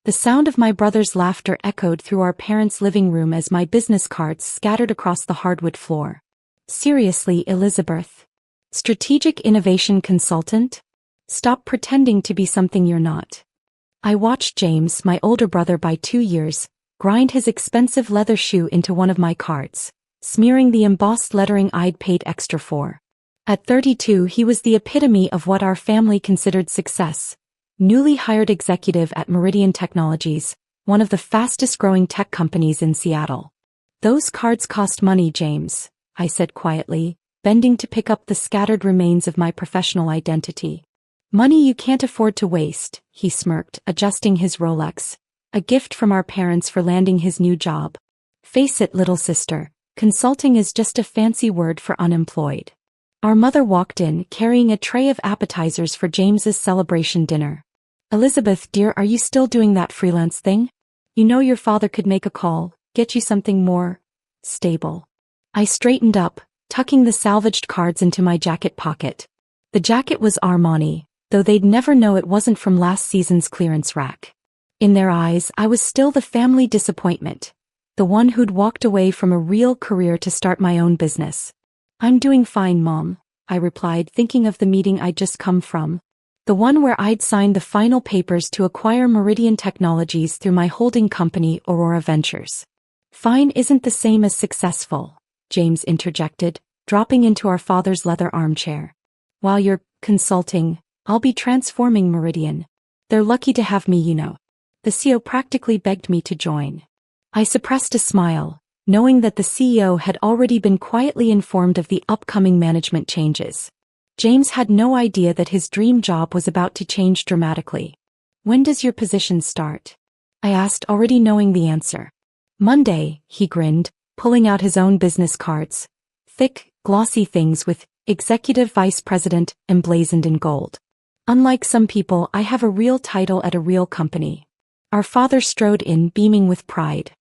The sound of my brother's laughter echoed through our parents' living room as my business cards scattered across the hardwood floor. Seriously, Elizabeth? Strategic innovation consultant? Stop pretending to be something you're not. I watched James, my older brother by 2 years, grind his expensive leather shoe into one of my cards, smearing the embossed lettering I'd paid extra for. At 32, he was the epitome of what our family considered success. Newly hired executive at Meridian Technologies, one of the fastest-growing tech companies in Seattle. Those cards cost money, James, I said quietly, bending to pick up the scattered remains of my professional identity. Money you can't afford to waste, he smirked, adjusting his Rolex, a gift from our parents for landing his new job. Face it, little sister, consulting is just a fancy word for unemployed. Our mother walked in, carrying a tray of appetizers for James's celebration dinner. Elizabeth, dear, are you still doing that freelance thing? You know your father could make a call, get you something more stable. I straightened up, tucking the salvaged cards into my jacket pocket. The jacket was Armani, though they'd never know it wasn't from last season's clearance rack. In their eyes, I was still the family disappointment, the one who'd walked away from a real career to start my own business. I'm doing fine, Mom, I replied, thinking of the meeting I'd just come from. The one where I'd signed the final papers to acquire Meridian Technologies through my holding company, Aurora Ventures. Fine isn't the same as successful, James interjected, dropping into our father's leather armchair. While you're consulting, I'll be transforming Meridian. They're lucky to have me, you know. The CEO practically begged me to join. I suppressed a smile, knowing that the CEO had already been quietly informed of the upcoming management changes. James had no idea that his dream job was about to change dramatically. When does your position start? I asked, already knowing the answer. Monday, he grinned, pulling out his own business cards. Thick, glossy things with Executive Vice President emblazoned in gold. Unlike some people, I have a real title at a real company. Our father strode in, beaming with pride.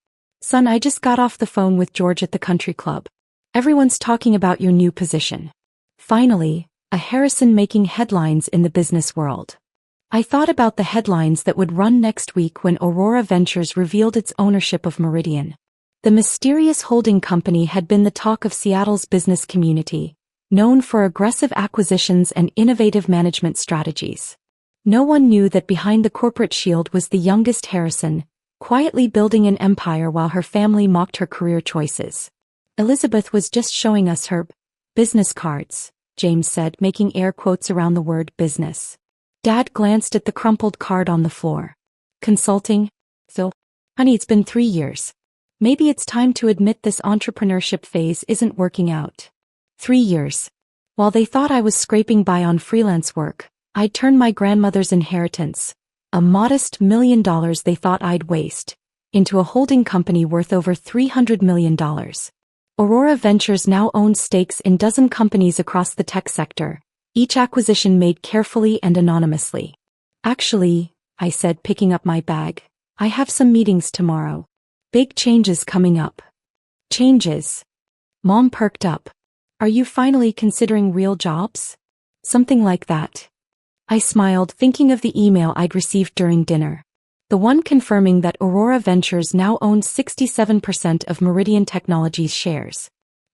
Son, I just got off the phone with George at the country club. Everyone's talking about your new position. Finally, a Harrison making headlines in the business world. I thought about the headlines that would run next week when Aurora Ventures revealed its ownership of Meridian. The mysterious holding company had been the talk of Seattle's business community, known for aggressive acquisitions and innovative management strategies. No one knew that behind the corporate shield was the youngest Harrison, quietly building an empire while her family mocked her career choices. Elizabeth was just showing us her business cards, James said, making air quotes around the word business. Dad glanced at the crumpled card on the floor. Consulting? So, honey, it's been 3 years. Maybe it's time to admit this entrepreneurship phase isn't working out. 3 years. While they thought I was scraping by on freelance work, I'd turned my grandmother's inheritance, a modest $1 million they thought I'd waste, into a holding company worth over $300 million. Aurora Ventures now owns stakes in dozen companies across the tech sector, each acquisition made carefully and anonymously. Actually, I said, picking up my bag, I have some meetings tomorrow. Big changes coming up. Changes? Mom perked up. Are you finally considering real jobs? Something like that. I smiled, thinking of the email I'd received during dinner. The one confirming that Aurora Ventures now owns 67% of Meridian Technologies shares.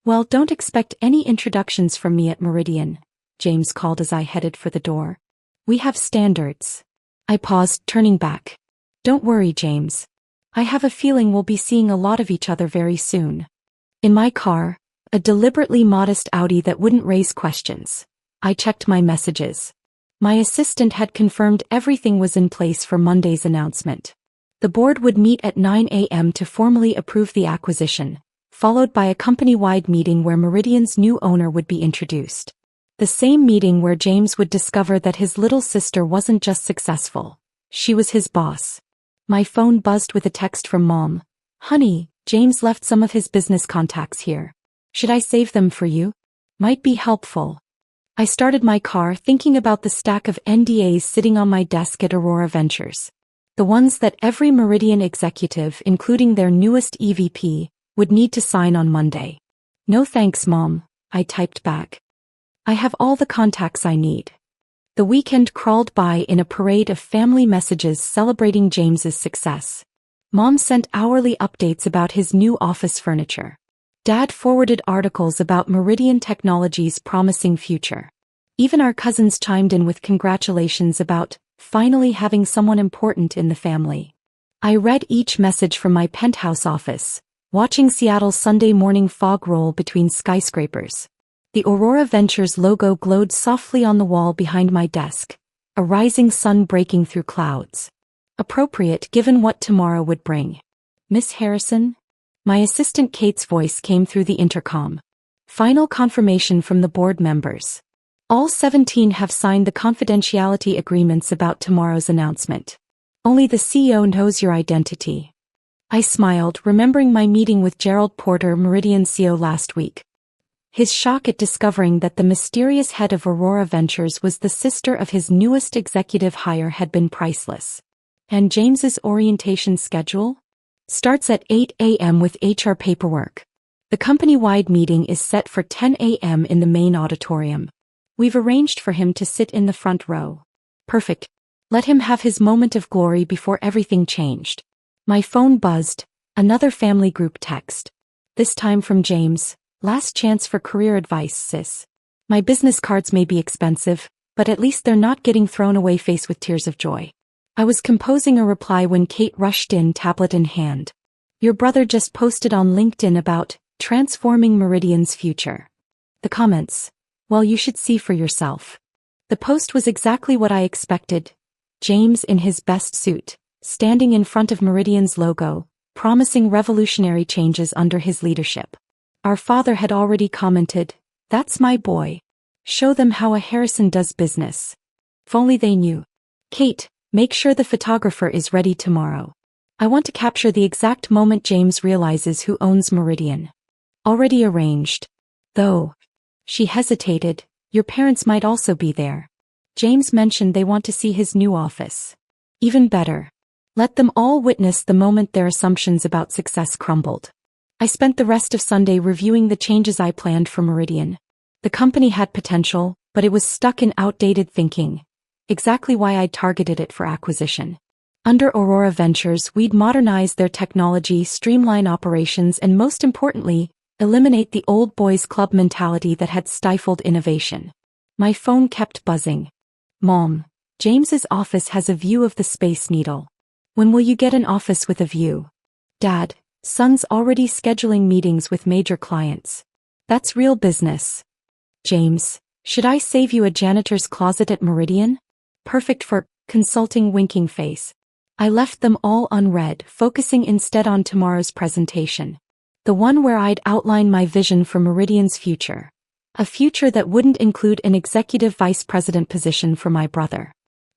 Well, don't expect any introductions from me at Meridian, James called as I headed for the door. We have standards. I paused, turning back. Don't worry, James. I have a feeling we'll be seeing a lot of each other very soon. In my car, a deliberately modest Audi that wouldn't raise questions, I checked my messages. My assistant had confirmed everything was in place for Monday's announcement. The board would meet at 9 a.m. to formally approve the acquisition, followed by a company-wide meeting where Meridian's new owner would be introduced. The same meeting where James would discover that his little sister wasn't just successful, she was his boss. My phone buzzed with a text from Mom. Honey, James left some of his business contacts here. Should I save them for you? Might be helpful. I started my car thinking about the stack of NDAs sitting on my desk at Aurora Ventures. The ones that every Meridian executive, including their newest EVP, would need to sign on Monday. No thanks, Mom, I typed back. I have all the contacts I need. The weekend crawled by in a parade of family messages celebrating James's success. Mom sent hourly updates about his new office furniture. Dad forwarded articles about Meridian Technology's promising future. Even our cousins chimed in with congratulations about finally having someone important in the family. I read each message from my penthouse office, watching Seattle's Sunday morning fog roll between skyscrapers. The Aurora Ventures logo glowed softly on the wall behind my desk, a rising sun breaking through clouds. Appropriate given what tomorrow would bring. Miss Harrison? My assistant Kate's voice came through the intercom. Final confirmation from the board members. All 17 have signed the confidentiality agreements about tomorrow's announcement. Only the CEO knows your identity. I smiled, remembering my meeting with Gerald Porter, Meridian CEO, last week. His shock at discovering that the mysterious head of Aurora Ventures was the sister of his newest executive hire had been priceless. And James's orientation schedule? Starts at 8 a.m. with HR paperwork. The company-wide meeting is set for 10 a.m. in the main auditorium. We've arranged for him to sit in the front row. Perfect. Let him have his moment of glory before everything changed. My phone buzzed, another family group text. This time from James. Last chance for career advice, sis. My business cards may be expensive, but at least they're not getting thrown away faced with tears of joy. I was composing a reply when Kate rushed in, tablet in hand. Your brother just posted on LinkedIn about transforming Meridian's future. The comments. Well, you should see for yourself. The post was exactly what I expected. James in his best suit, standing in front of Meridian's logo, promising revolutionary changes under his leadership. Our father had already commented, "That's my boy. Show them how a Harrison does business." If only they knew. Kate, make sure the photographer is ready tomorrow. I want to capture the exact moment James realizes who owns Meridian. Already arranged. Though. She hesitated, your parents might also be there. James mentioned they want to see his new office. Even better. Let them all witness the moment their assumptions about success crumbled. I spent the rest of Sunday reviewing the changes I planned for Meridian. The company had potential, but it was stuck in outdated thinking. Exactly why I'd targeted it for acquisition. Under Aurora Ventures, we'd modernize their technology, streamline operations, and most importantly, eliminate the old boys club mentality that had stifled innovation. My phone kept buzzing. Mom, James's office has a view of the Space Needle. When will you get an office with a view? Dad, son's already scheduling meetings with major clients. That's real business. James, should I save you a janitor's closet at Meridian? Perfect for consulting, winking face. I left them all unread, focusing instead on tomorrow's presentation. The one where I'd outline my vision for Meridian's future. A future that wouldn't include an executive vice president position for my brother.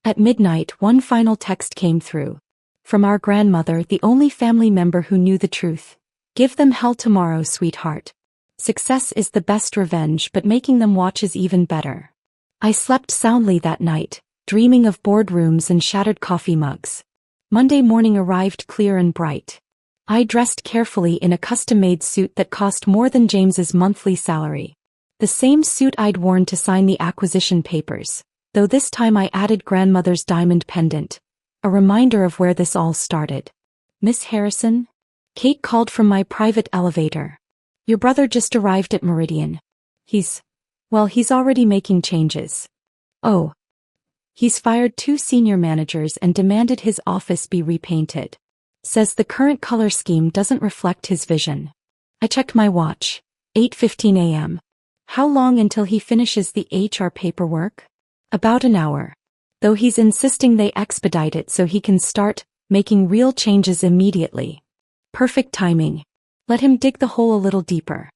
At midnight, one final text came through. From our grandmother, the only family member who knew the truth. Give them hell tomorrow, sweetheart. Success is the best revenge, but making them watch is even better. I slept soundly that night, dreaming of boardrooms and shattered coffee mugs. Monday morning arrived clear and bright. I dressed carefully in a custom-made suit that cost more than James's monthly salary. The same suit I'd worn to sign the acquisition papers, though this time I added grandmother's diamond pendant. A reminder of where this all started. Miss Harrison? Kate called from my private elevator. Your brother just arrived at Meridian. He's already making changes. Oh. He's fired 2 senior managers and demanded his office be repainted. Says the current color scheme doesn't reflect his vision. I checked my watch. 8:15 a.m. How long until he finishes the HR paperwork? About an hour. Though he's insisting they expedite it so he can start making real changes immediately. Perfect timing. Let him dig the hole a little deeper.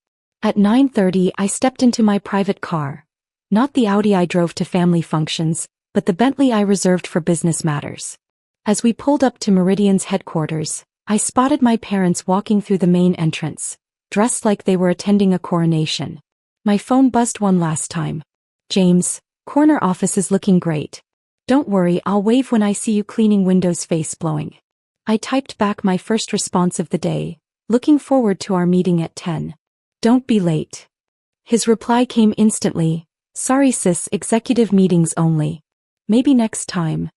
At 9:30 I stepped into my private car. Not the Audi I drove to family functions, but the Bentley I reserved for business matters. As we pulled up to Meridian's headquarters, I spotted my parents walking through the main entrance, dressed like they were attending a coronation. My phone buzzed one last time. James, corner office is looking great. Don't worry, I'll wave when I see you cleaning windows, face blowing. I typed back my first response of the day, looking forward to our meeting at 10. Don't be late. His reply came instantly. Sorry sis, executive meetings only. Maybe next time.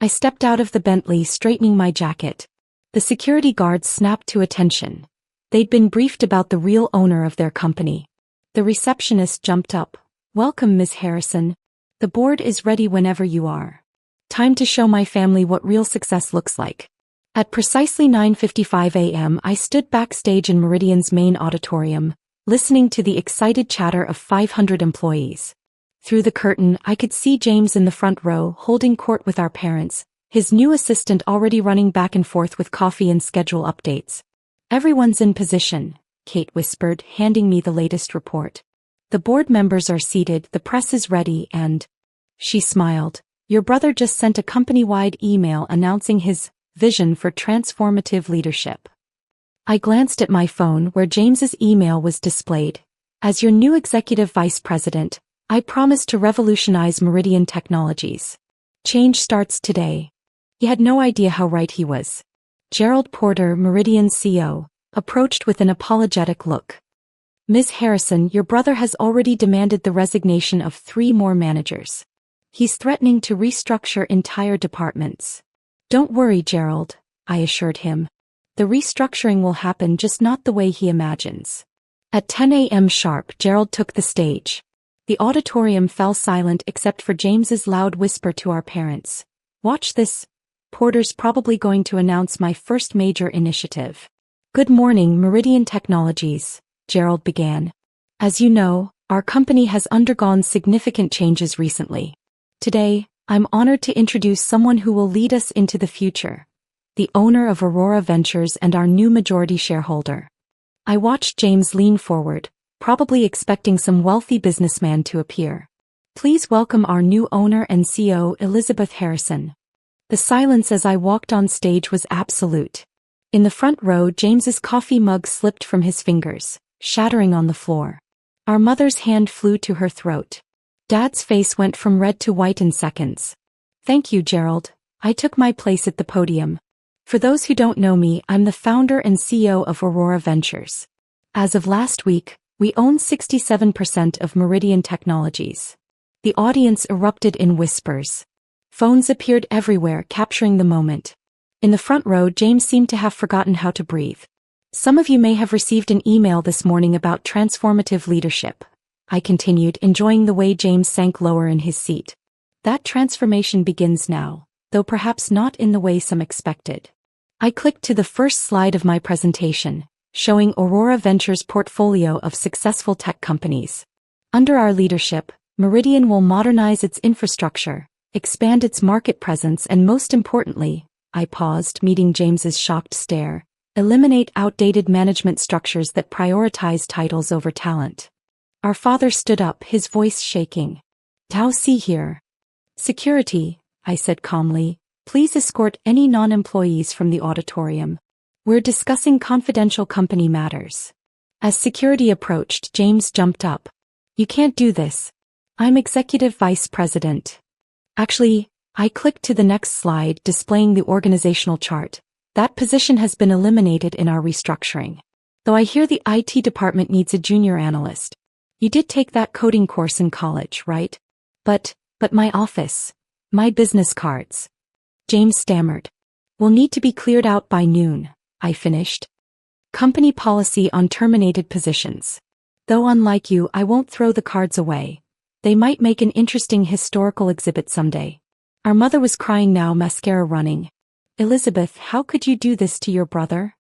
I stepped out of the Bentley, straightening my jacket. The security guards snapped to attention. They'd been briefed about the real owner of their company. The receptionist jumped up. "Welcome, Ms. Harrison. The board is ready whenever you are. Time to show my family what real success looks like." At precisely 9:55 a.m. I stood backstage in Meridian's main auditorium, listening to the excited chatter of 500 employees. Through the curtain, I could see James in the front row, holding court with our parents, his new assistant already running back and forth with coffee and schedule updates. "Everyone's in position," Kate whispered, handing me the latest report. "The board members are seated, the press is ready, and..." She smiled. "Your brother just sent a company-wide email announcing his vision for transformative leadership." I glanced at my phone where James's email was displayed. "As your new executive vice president, I promise to revolutionize Meridian Technologies. Change starts today." He had no idea how right he was. Gerald Porter, Meridian's CEO, approached with an apologetic look. "Ms. Harrison, your brother has already demanded the resignation of 3 more managers. He's threatening to restructure entire departments." "Don't worry, Gerald," I assured him. "The restructuring will happen, just not the way he imagines." At 10 a.m. sharp, Gerald took the stage. The auditorium fell silent except for James's loud whisper to our parents. "Watch this. Porter's probably going to announce my first major initiative." "Good morning, Meridian Technologies," Gerald began. "As you know, our company has undergone significant changes recently. Today, I'm honored to introduce someone who will lead us into the future, the owner of Aurora Ventures and our new majority shareholder." I watched James lean forward, probably expecting some wealthy businessman to appear. "Please welcome our new owner and CEO, Elizabeth Harrison." The silence as I walked on stage was absolute. In the front row, James's coffee mug slipped from his fingers, shattering on the floor. Our mother's hand flew to her throat. Dad's face went from red to white in seconds. "Thank you, Gerald." I took my place at the podium. "For those who don't know me, I'm the founder and CEO of Aurora Ventures. As of last week, we own 67% of Meridian Technologies." The audience erupted in whispers. Phones appeared everywhere, capturing the moment. In the front row, James seemed to have forgotten how to breathe. "Some of you may have received an email this morning about transformative leadership," I continued, enjoying the way James sank lower in his seat. "That transformation begins now, though perhaps not in the way some expected." I clicked to the first slide of my presentation, showing Aurora Ventures' portfolio of successful tech companies. "Under our leadership, Meridian will modernize its infrastructure, expand its market presence, and most importantly," I paused, meeting James's shocked stare, "eliminate outdated management structures that prioritize titles over talent." Our father stood up, his voice shaking. "Tao, see here." "Security," I said calmly, "please escort any non-employees from the auditorium. We're discussing confidential company matters." As security approached, James jumped up. "You can't do this. I'm executive vice president." Actually, I clicked to the next slide, displaying the organizational chart. "That position has been eliminated in our restructuring. Though I hear the IT department needs a junior analyst. You did take that coding course in college, right? But my office, my business cards." James stammered. "Will need to be cleared out by noon," I finished. "Company policy on terminated positions. Though unlike you, I won't throw the cards away. They might make an interesting historical exhibit someday." Our mother was crying now, mascara running. "Elizabeth, how could you do this to your brother?"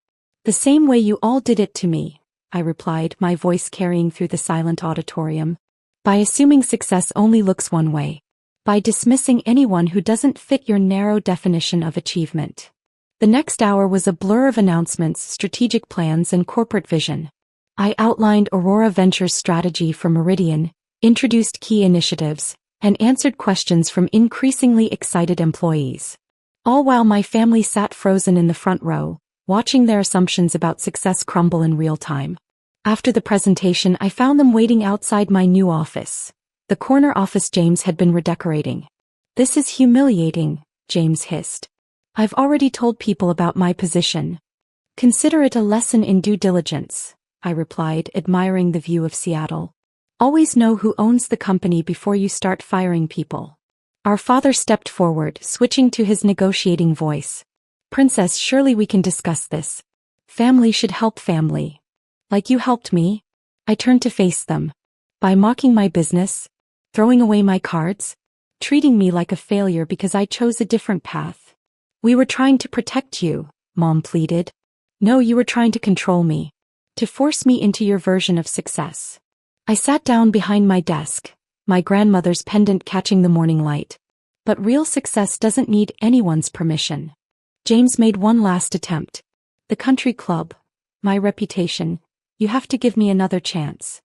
"The same way you all did it to me," I replied, my voice carrying through the silent auditorium. "By assuming success only looks one way. By dismissing anyone who doesn't fit your narrow definition of achievement." The next hour was a blur of announcements, strategic plans, and corporate vision. I outlined Aurora Ventures' strategy for Meridian, introduced key initiatives, and answered questions from increasingly excited employees. All while my family sat frozen in the front row, watching their assumptions about success crumble in real time. After the presentation, I found them waiting outside my new office, the corner office James had been redecorating. "This is humiliating," James hissed. "I've already told people about my position." "Consider it a lesson in due diligence," I replied, admiring the view of Seattle. "Always know who owns the company before you start firing people." Our father stepped forward, switching to his negotiating voice. Princess, surely we can discuss this. Family should help family. Like you helped me? I turned to face them. By mocking my business? Throwing away my cards? Treating me like a failure because I chose a different path? We were trying to protect you, Mom pleaded. No, you were trying to control me. To force me into your version of success. I sat down behind my desk, my grandmother's pendant catching the morning light. But real success doesn't need anyone's permission. James made one last attempt. The country club. My reputation. You have to give me another chance.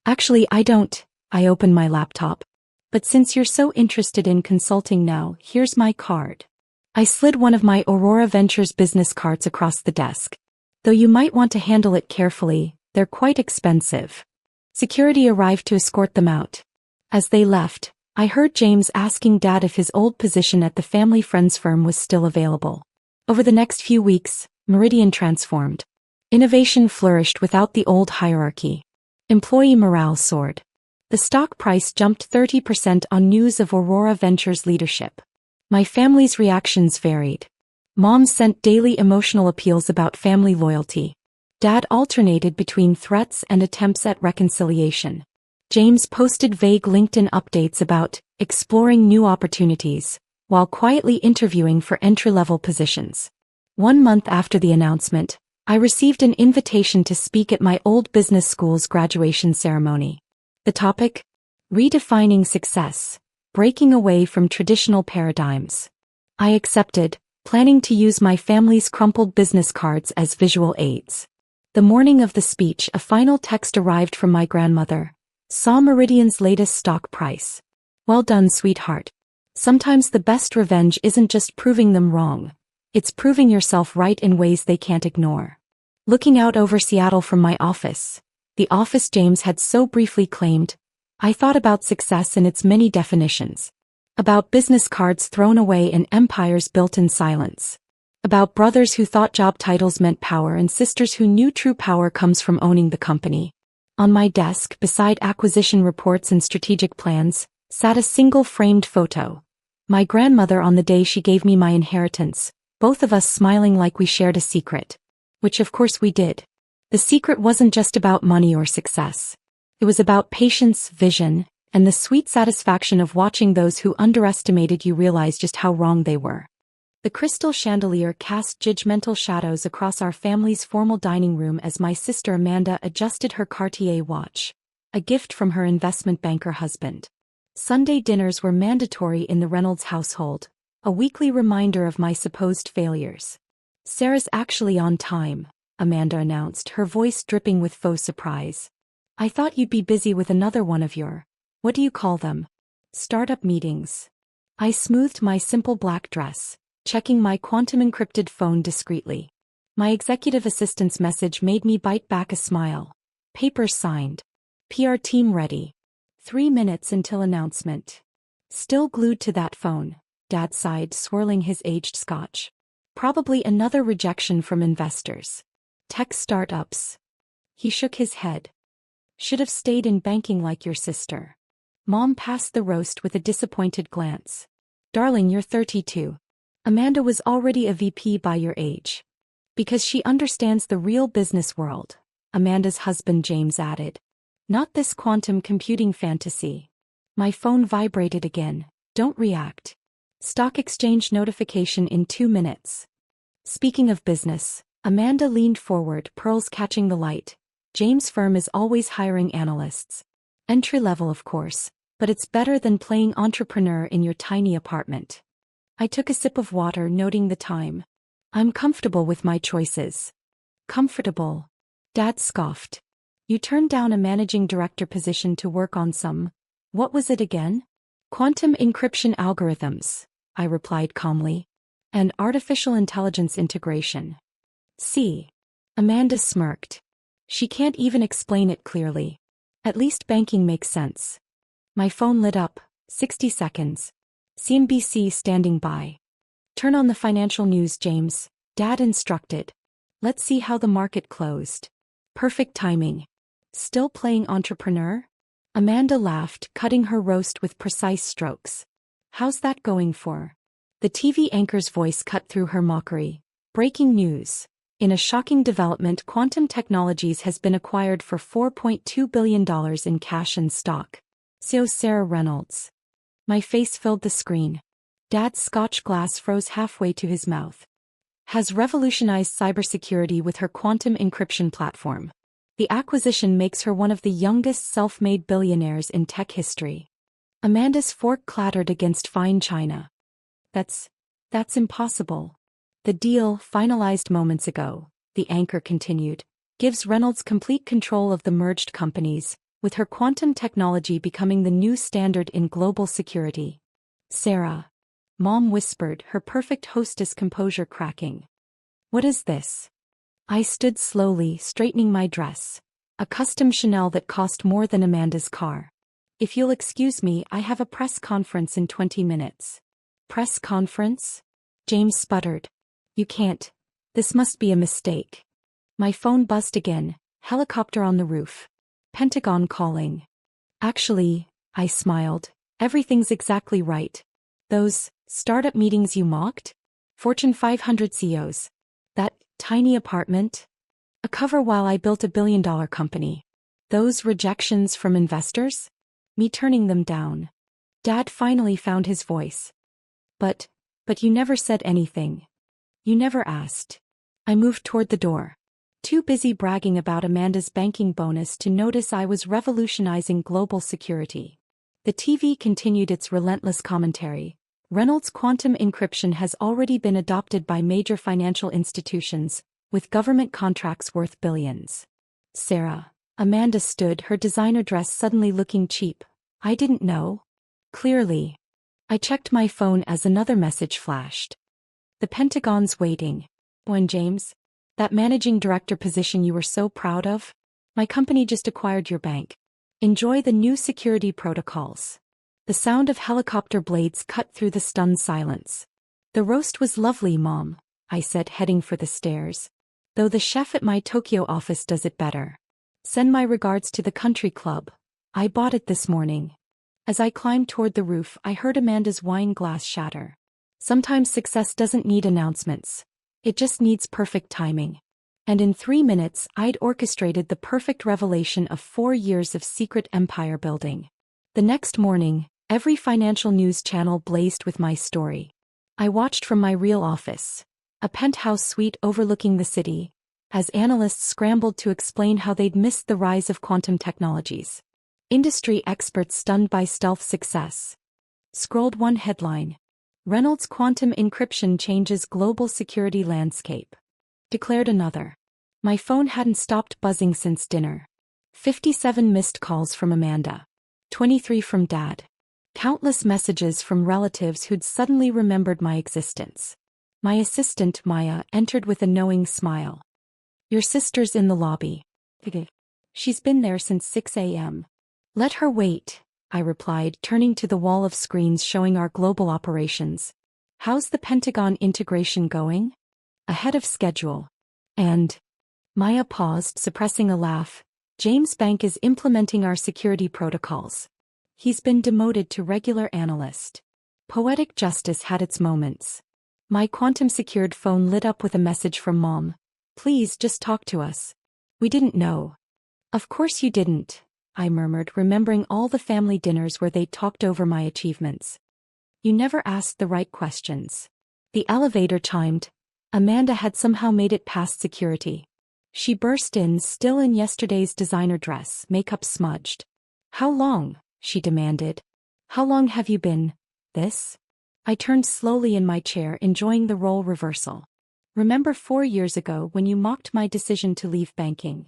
Actually, I don't. I opened my laptop. But since you're so interested in consulting now, here's my card. I slid one of my Aurora Ventures business cards across the desk. Though you might want to handle it carefully, they're quite expensive. Security arrived to escort them out. As they left, I heard James asking Dad if his old position at the family friends firm was still available. Over the next few weeks, Meridian transformed. Innovation flourished without the old hierarchy. Employee morale soared. The stock price jumped 30% on news of Aurora Ventures' leadership. My family's reactions varied. Mom sent daily emotional appeals about family loyalty. Dad alternated between threats and attempts at reconciliation. James posted vague LinkedIn updates about exploring new opportunities, while quietly interviewing for entry-level positions. 1 month after the announcement, I received an invitation to speak at my old business school's graduation ceremony. The topic? Redefining success, breaking away from traditional paradigms. I accepted, planning to use my family's crumpled business cards as visual aids. The morning of the speech, a final text arrived from my grandmother. Saw Meridian's latest stock price. Well done, sweetheart. Sometimes the best revenge isn't just proving them wrong. It's proving yourself right in ways they can't ignore. Looking out over Seattle from my office, the office James had so briefly claimed, I thought about success in its many definitions. About business cards thrown away and empires built in silence. About brothers who thought job titles meant power and sisters who knew true power comes from owning the company. On my desk, beside acquisition reports and strategic plans, sat a single framed photo. My grandmother on the day she gave me my inheritance, both of us smiling like we shared a secret. Which of course we did. The secret wasn't just about money or success. It was about patience, vision, and the sweet satisfaction of watching those who underestimated you realize just how wrong they were. The crystal chandelier cast judgmental shadows across our family's formal dining room as my sister Amanda adjusted her Cartier watch, a gift from her investment banker husband. Sunday dinners were mandatory in the Reynolds household, a weekly reminder of my supposed failures. Sarah's actually on time, Amanda announced, her voice dripping with faux surprise. I thought you'd be busy with another one of your, what do you call them? Startup meetings. I smoothed my simple black dress, checking my quantum-encrypted phone discreetly. My executive assistant's message made me bite back a smile. Papers signed. PR team ready. 3 minutes until announcement. Still glued to that phone, Dad sighed, swirling his aged scotch. Probably another rejection from investors. Tech startups. He shook his head. Should have stayed in banking like your sister. Mom passed the roast with a disappointed glance. Darling, you're 32. Amanda was already a VP by your age. Because she understands the real business world, Amanda's husband James added. Not this quantum computing fantasy. My phone vibrated again. Don't react. Stock exchange notification in 2 minutes. Speaking of business, Amanda leaned forward, pearls catching the light. James' firm is always hiring analysts. Entry level, of course, but it's better than playing entrepreneur in your tiny apartment. I took a sip of water, noting the time. I'm comfortable with my choices. Comfortable? Dad scoffed. You turned down a managing director position to work on some, what was it again? Quantum encryption algorithms, I replied calmly. And artificial intelligence integration. See. Amanda smirked. She can't even explain it clearly. At least banking makes sense. My phone lit up, 60 seconds. CNBC standing by. Turn on the financial news, James, Dad instructed. Let's see how the market closed. Perfect timing. Still playing entrepreneur? Amanda laughed, cutting her roast with precise strokes. How's that going for? The TV anchor's voice cut through her mockery. Breaking news. In a shocking development, Quantum Technologies has been acquired for $4.2 billion in cash and stock. CEO Sarah Reynolds. My face filled the screen. Dad's Scotch glass froze halfway to his mouth. Has revolutionized cybersecurity with her quantum encryption platform. The acquisition makes her one of the youngest self-made billionaires in tech history. Amanda's fork clattered against fine china. That's impossible. The deal, finalized moments ago, the anchor continued, gives Reynolds complete control of the merged companies, with her quantum technology becoming the new standard in global security. Sarah. Mom whispered, her perfect hostess composure cracking. What is this? I stood slowly, straightening my dress. A custom Chanel that cost more than Amanda's car. If you'll excuse me, I have a press conference in 20 minutes. Press conference? James sputtered. You can't. This must be a mistake. My phone buzzed again. Helicopter on the roof. Pentagon calling. Actually, I smiled. Everything's exactly right. Those startup meetings you mocked? Fortune 500 CEOs. That tiny apartment? A cover while I built a billion-dollar company. Those rejections from investors? Me turning them down. Dad finally found his voice. But you never said anything. You never asked. I moved toward the door. Too busy bragging about Amanda's banking bonus to notice I was revolutionizing global security. The TV continued its relentless commentary. Reynolds' quantum encryption has already been adopted by major financial institutions, with government contracts worth billions. Sarah. Amanda stood, her designer dress suddenly looking cheap. I didn't know. Clearly. I checked my phone as another message flashed. The Pentagon's waiting. When James? That managing director position you were so proud of? My company just acquired your bank. Enjoy the new security protocols. The sound of helicopter blades cut through the stunned silence. The roast was lovely, Mom, I said, heading for the stairs. Though the chef at my Tokyo office does it better. Send my regards to the country club. I bought it this morning. As I climbed toward the roof, I heard Amanda's wine glass shatter. Sometimes success doesn't need announcements. It just needs perfect timing. And in 3 minutes, I'd orchestrated the perfect revelation of 4 years of secret empire building. The next morning, every financial news channel blazed with my story. I watched from my real office, a penthouse suite overlooking the city, as analysts scrambled to explain how they'd missed the rise of quantum technologies. Industry experts stunned by stealth success. Scrolled one headline. Reynolds' quantum encryption changes global security landscape. Declared another. My phone hadn't stopped buzzing since dinner. 57 missed calls from Amanda. 23 from Dad. Countless messages from relatives who'd suddenly remembered my existence. My assistant, Maya, entered with a knowing smile. Your sister's in the lobby. She's been there since 6 a.m. Let her wait, I replied, turning to the wall of screens showing our global operations. How's the Pentagon integration going? Ahead of schedule. And Maya paused, suppressing a laugh. James Bank is implementing our security protocols. He's been demoted to regular analyst. Poetic justice had its moments. My quantum-secured phone lit up with a message from Mom. Please just talk to us. We didn't know. Of course you didn't, I murmured, remembering all the family dinners where they talked over my achievements. You never asked the right questions. The elevator chimed. Amanda had somehow made it past security. She burst in, still in yesterday's designer dress, makeup smudged. How long? She demanded. How long have you been this? I turned slowly in my chair, enjoying the role reversal. Remember 4 years ago when you mocked my decision to leave banking?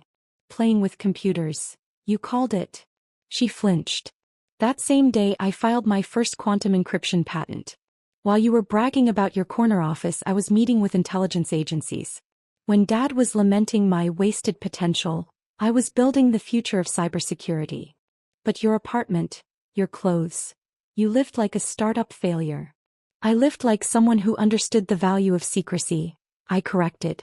Playing with computers. You called it. She flinched. That same day I filed my first quantum encryption patent. While you were bragging about your corner office, I was meeting with intelligence agencies. When Dad was lamenting my wasted potential, I was building the future of cybersecurity. But your apartment, your clothes, you lived like a startup failure. I lived like someone who understood the value of secrecy, I corrected.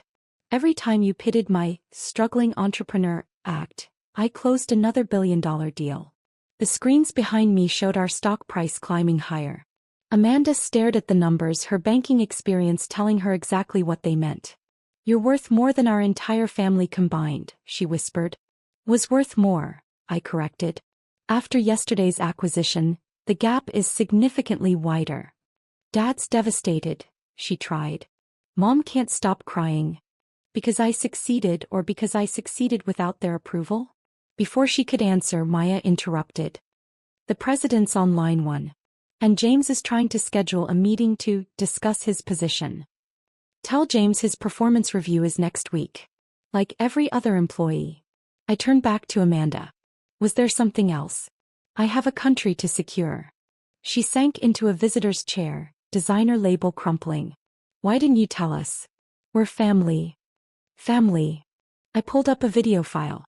Every time you pitted my struggling entrepreneur act, I closed another billion-dollar deal. The screens behind me showed our stock price climbing higher. Amanda stared at the numbers, her banking experience telling her exactly what they meant. "You're worth more than our entire family combined," she whispered. "Was worth more," I corrected. "After yesterday's acquisition, the gap is significantly wider." "Dad's devastated," she tried. "Mom can't stop crying. Because I succeeded, or because I succeeded without their approval?" Before she could answer, Maya interrupted. "The president's on line 1. And James is trying to schedule a meeting to discuss his position. Tell James his performance review is next week. Like every other employee." I turned back to Amanda. "Was there something else? I have a country to secure." She sank into a visitor's chair, designer label crumpling. "Why didn't you tell us? We're family." "Family." I pulled up a video file.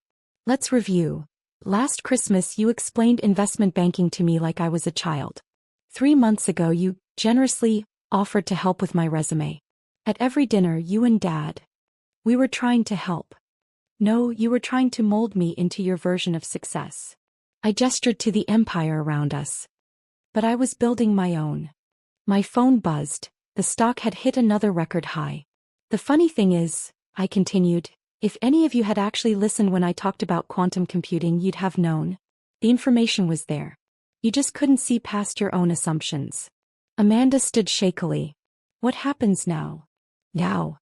"Let's review. Last Christmas you explained investment banking to me like I was a child. 3 months ago you generously offered to help with my resume. At every dinner you and Dad. We were trying to help. No, you were trying to mold me into your version of success." I gestured to the empire around us. "But I was building my own." My phone buzzed. The stock had hit another record high. "The funny thing is," I continued, "if any of you had actually listened when I talked about quantum computing, you'd have known. The information was there. You just couldn't see past your own assumptions." Amanda stood shakily. "What happens now?" "Now."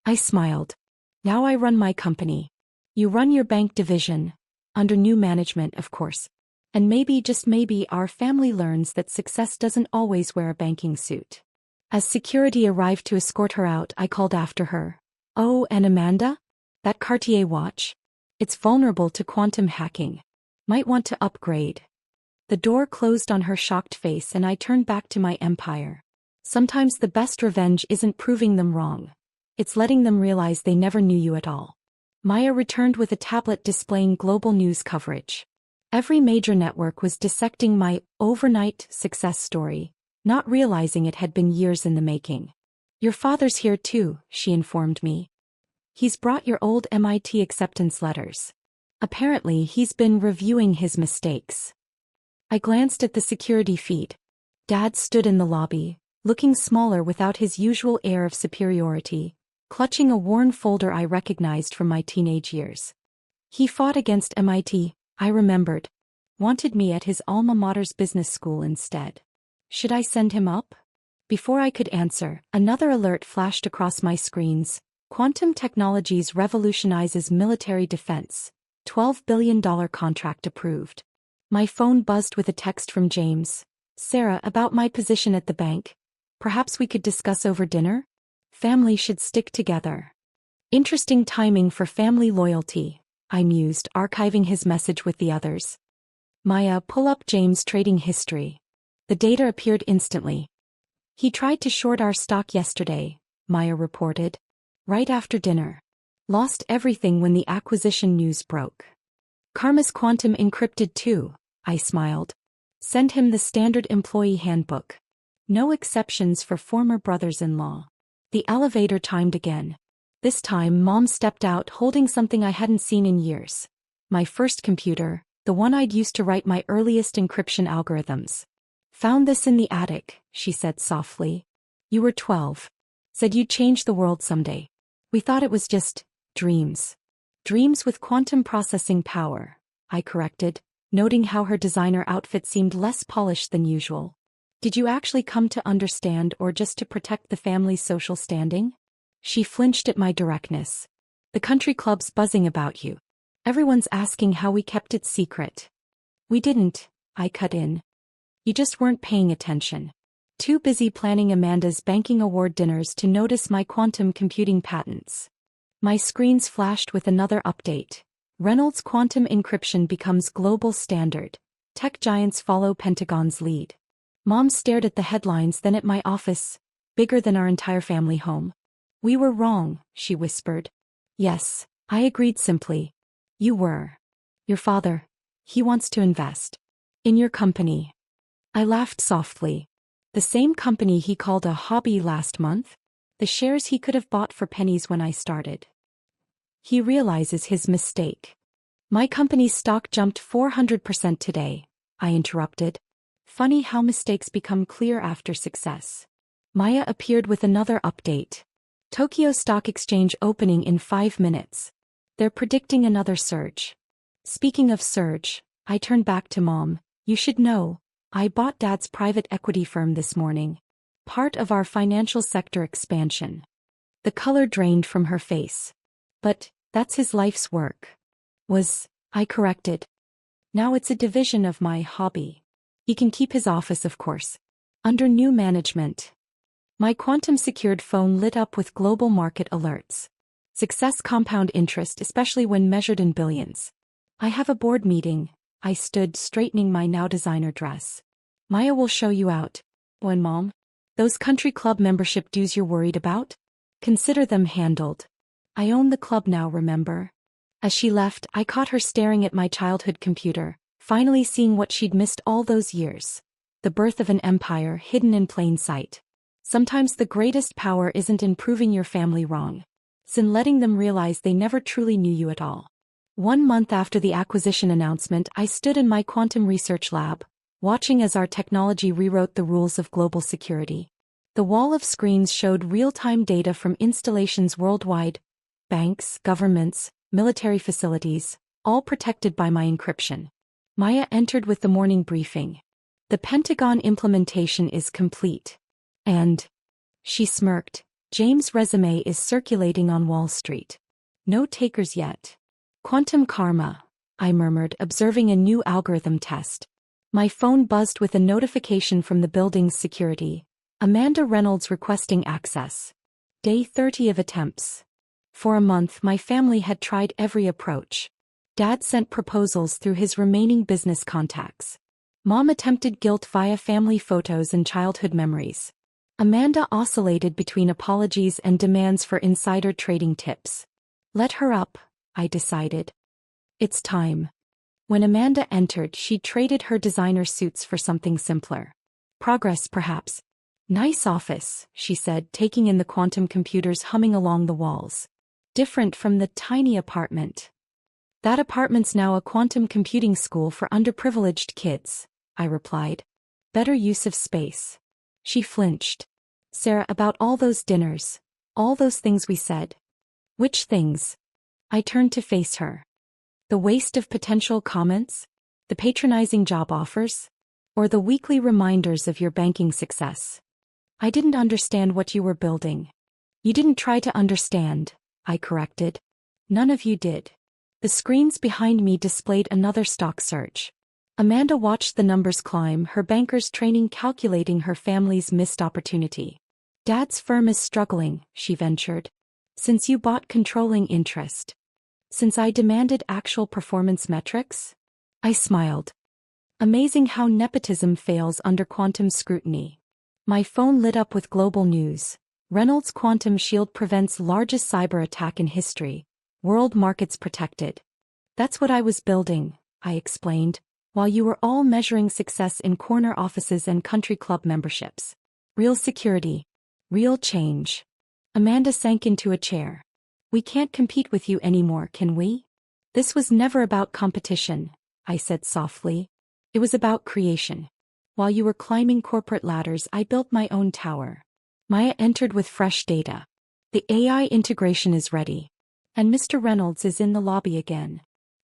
I smiled. "Now I run my company. You run your bank division. Under new management, of course. And maybe, just maybe, our family learns that success doesn't always wear a banking suit." As security arrived to escort her out, I called after her. "Oh, and Amanda? That Cartier watch? It's vulnerable to quantum hacking. Might want to upgrade." The door closed on her shocked face and I turned back to my empire. Sometimes the best revenge isn't proving them wrong. It's letting them realize they never knew you at all. Maya returned with a tablet displaying global news coverage. Every major network was dissecting my overnight success story, not realizing it had been years in the making. "Your father's here too," she informed me. "He's brought your old MIT acceptance letters. Apparently he's been reviewing his mistakes." I glanced at the security feed. Dad stood in the lobby, looking smaller without his usual air of superiority, clutching a worn folder I recognized from my teenage years. He fought against MIT, I remembered. Wanted me at his alma mater's business school instead. Should I send him up? Before I could answer, another alert flashed across my screens. "Quantum Technologies revolutionizes military defense. $12 billion contract approved." My phone buzzed with a text from James. "Sarah, about my position at the bank. Perhaps we could discuss over dinner? Family should stick together." Interesting timing for family loyalty, I mused, archiving his message with the others. "Maya, pull up James' trading history." The data appeared instantly. "He tried to short our stock yesterday," Maya reported. "Right after dinner. Lost everything when the acquisition news broke." "Karma's quantum encrypted too," I smiled. "Send him the standard employee handbook. No exceptions for former brothers-in-law." The elevator timed again. This time Mom stepped out holding something I hadn't seen in years. My first computer, the one I'd used to write my earliest encryption algorithms. "Found this in the attic," she said softly. "You were 12. Said you'd change the world someday. We thought it was just dreams." "Dreams with quantum processing power," I corrected, noting how her designer outfit seemed less polished than usual. "Did you actually come to understand or just to protect the family's social standing?" She flinched at my directness. "The country club's buzzing about you. Everyone's asking how we kept it secret." "We didn't," I cut in. "You just weren't paying attention. Too busy planning Amanda's banking award dinners to notice my quantum computing patents." My screens flashed with another update. Reynolds quantum encryption becomes global standard. Tech giants follow Pentagon's lead. Mom stared at the headlines, then at my office. "Bigger than our entire family home." "We were wrong," she whispered. "Yes," I agreed simply. "You were. Your father, he wants to invest. In your company." I laughed softly. The same company he called a hobby last month? The shares he could have bought for pennies when I started. He realizes his mistake. "My company's stock jumped 400% today," I interrupted. Funny how mistakes become clear after success. Maya appeared with another update. Tokyo Stock Exchange opening in 5 minutes. They're predicting another surge. Speaking of surge, I turned back to Mom. You should know, I bought Dad's private equity firm this morning. Part of our financial sector expansion. The color drained from her face. But, that's his life's work. I corrected. Now it's a division of my hobby. He can keep his office, of course. Under new management. My quantum-secured phone lit up with global market alerts. Success compound interest, especially when measured in billions. I have a board meeting. I stood straightening my now designer dress. Maya will show you out. When Mom? Those country club membership dues you're worried about? Consider them handled. I own the club now, remember? As she left, I caught her staring at my childhood computer, finally seeing what she'd missed all those years. The birth of an empire hidden in plain sight. Sometimes the greatest power isn't in proving your family wrong. It's in letting them realize they never truly knew you at all. 1 month after the acquisition announcement, I stood in my quantum research lab, watching as our technology rewrote the rules of global security. The wall of screens showed real-time data from installations worldwide, banks, governments, military facilities, all protected by my encryption. Maya entered with the morning briefing. The Pentagon implementation is complete. And, she smirked, James' resume is circulating on Wall Street. No takers yet. Quantum karma, I murmured, observing a new algorithm test. My phone buzzed with a notification from the building's security. Amanda Reynolds requesting access. Day 30 of attempts. For a month my family had tried every approach. Dad sent proposals through his remaining business contacts. Mom attempted guilt via family photos and childhood memories. Amanda oscillated between apologies and demands for insider trading tips. Let her up, I decided. It's time. When Amanda entered, she traded her designer suits for something simpler. Progress, perhaps. Nice office, she said, taking in the quantum computers humming along the walls. Different from the tiny apartment. That apartment's now a quantum computing school for underprivileged kids, I replied. Better use of space. She flinched. Sarah, about all those dinners, all those things we said. Which things? I turned to face her. The waste of potential comments? The patronizing job offers? Or the weekly reminders of your banking success? I didn't understand what you were building. You didn't try to understand, I corrected. None of you did. The screens behind me displayed another stock surge. Amanda watched the numbers climb, her bankers training calculating her family's missed opportunity. Dad's firm is struggling, she ventured. Since you bought controlling interest. Since I demanded actual performance metrics? I smiled. Amazing how nepotism fails under quantum scrutiny. My phone lit up with global news. Reynolds Quantum Shield prevents largest cyber attack in history. World markets protected. That's what I was building, I explained, while you were all measuring success in corner offices and country club memberships. Real security. Real change. Amanda sank into a chair. We can't compete with you anymore, can we? This was never about competition, I said softly. It was about creation. While you were climbing corporate ladders, I built my own tower. Maya entered with fresh data. The AI integration is ready. And Mr. Reynolds is in the lobby again.